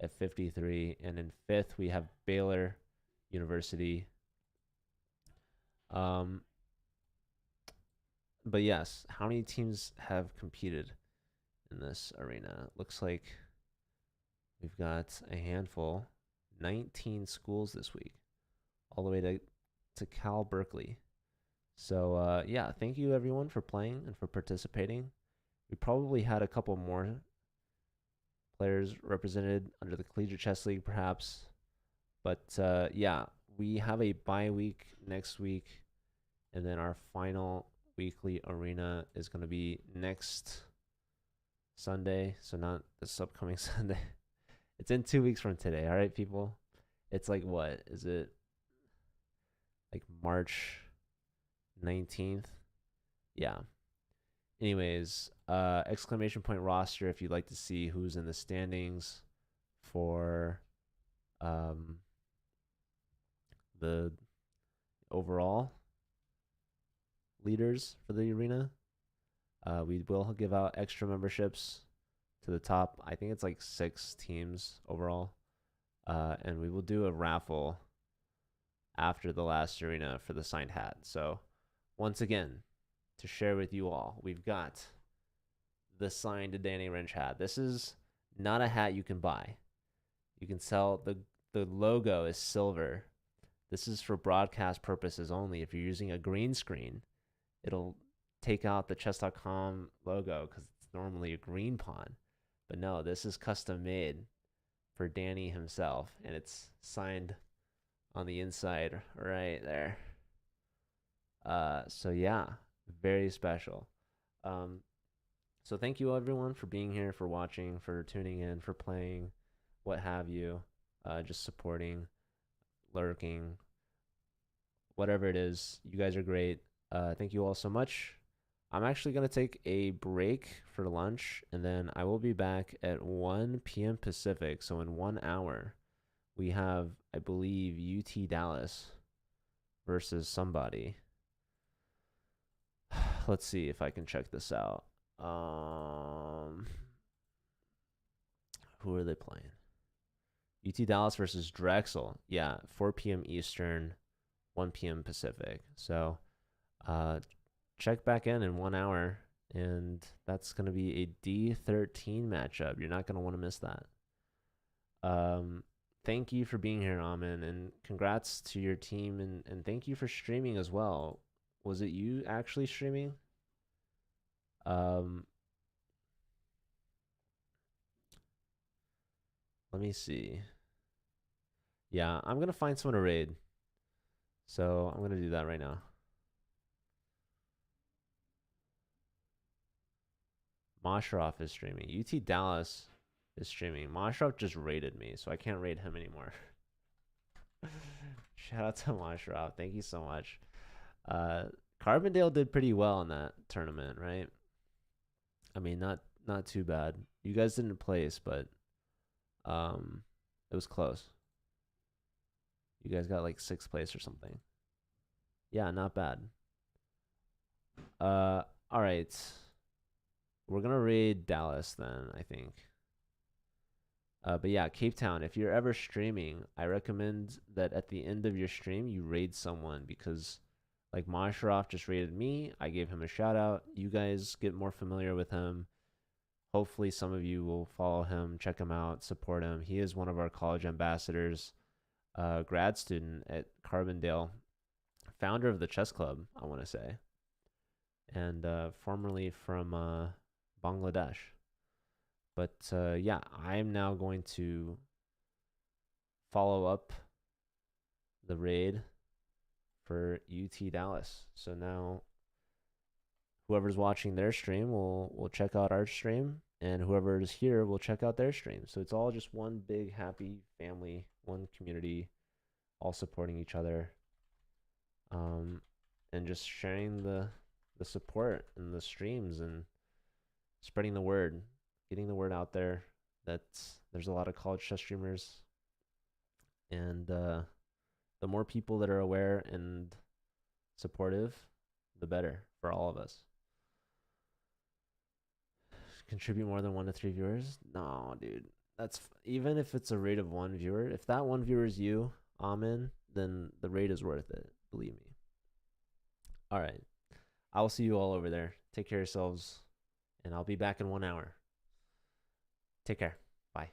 at 53. And in fifth, we have Baylor University. But yes, how many teams have competed in this arena? Looks like we've got a handful, 19 schools this week, all the way to Cal Berkeley. So yeah, thank you everyone for playing and for participating. We probably had a couple more players represented under the Collegiate Chess League, perhaps. But yeah, we have a bye week next week, and then our final weekly arena is going to be next Sunday. So not this upcoming Sunday. It's in 2 weeks from today. All right, people. It's like, what is it? Like March 19th. Yeah. Anyways, exclamation point roster if you'd like to see who's in the standings for the overall leaders for the arena. We will give out extra memberships to the top. I think it's like 6 teams overall. And we will do a raffle after the last arena for the signed hat. So once again, to share with you all, we've got the signed Danny Wrench hat. This is not a hat you can buy. You can sell, the logo is silver. This is for broadcast purposes only. If you're using a green screen, it'll take out the chess.com logo because it's normally a green pawn. But no, this is custom made for Danny himself, and it's signed on the inside right there. So yeah, very special. So thank you everyone for being here, for watching, for tuning in, for playing, what have you, just supporting, lurking, whatever it is. You guys are great. Thank you all so much. I'm actually going to take a break for lunch, and then I will be back at 1 p.m. Pacific. So in 1 hour, we have, I believe, UT Dallas versus somebody. Let's see if I can check this out. Who are they playing? UT Dallas versus Drexel. Yeah, 4 p.m. Eastern, 1 p.m. Pacific. So check back in 1 hour, and that's going to be a D13 matchup. You're not going to want to miss that. Thank you for being here, Amin, and congrats to your team, and thank you for streaming as well. Was it you actually streaming? Let me see. Yeah, I'm going to find someone to raid. So I'm going to do that right now. Moshrov is streaming. UT Dallas is streaming. Moshrov just raided me, so I can't raid him anymore. Shout out to Moshrov. Thank you so much. Carbondale did pretty well in that tournament, right? I mean, not too bad. You guys didn't place, but it was close. You guys got like 6th place or something. Yeah, not bad. All right. We're gonna raid Dallas then, I think. But yeah, Cape Town, if you're ever streaming, I recommend that at the end of your stream you raid someone, because like Masharov just raided me. I gave him a shout out. You guys get more familiar with him. Hopefully some of you will follow him, check him out, support him. He is one of our college ambassadors, grad student at Carbondale, founder of the chess club, I want to say, and formerly from Bangladesh. But yeah, I'm now going to follow up the raid for UT Dallas. So now whoever's watching their stream will check out our stream, and whoever is here will check out their stream. So it's all just one big happy family, one community, all supporting each other, and just sharing the support and the streams and spreading the word, getting the word out there that there's a lot of college chess streamers, and the more people that are aware and supportive, the better for all of us. Contribute more than 1 to 3 viewers? No, dude. That's even if it's a rate of 1 viewer. If that 1 viewer is you, Amin, then the rate is worth it. Believe me. All right. I will see you all over there. Take care of yourselves, and I'll be back in 1 hour. Take care. Bye.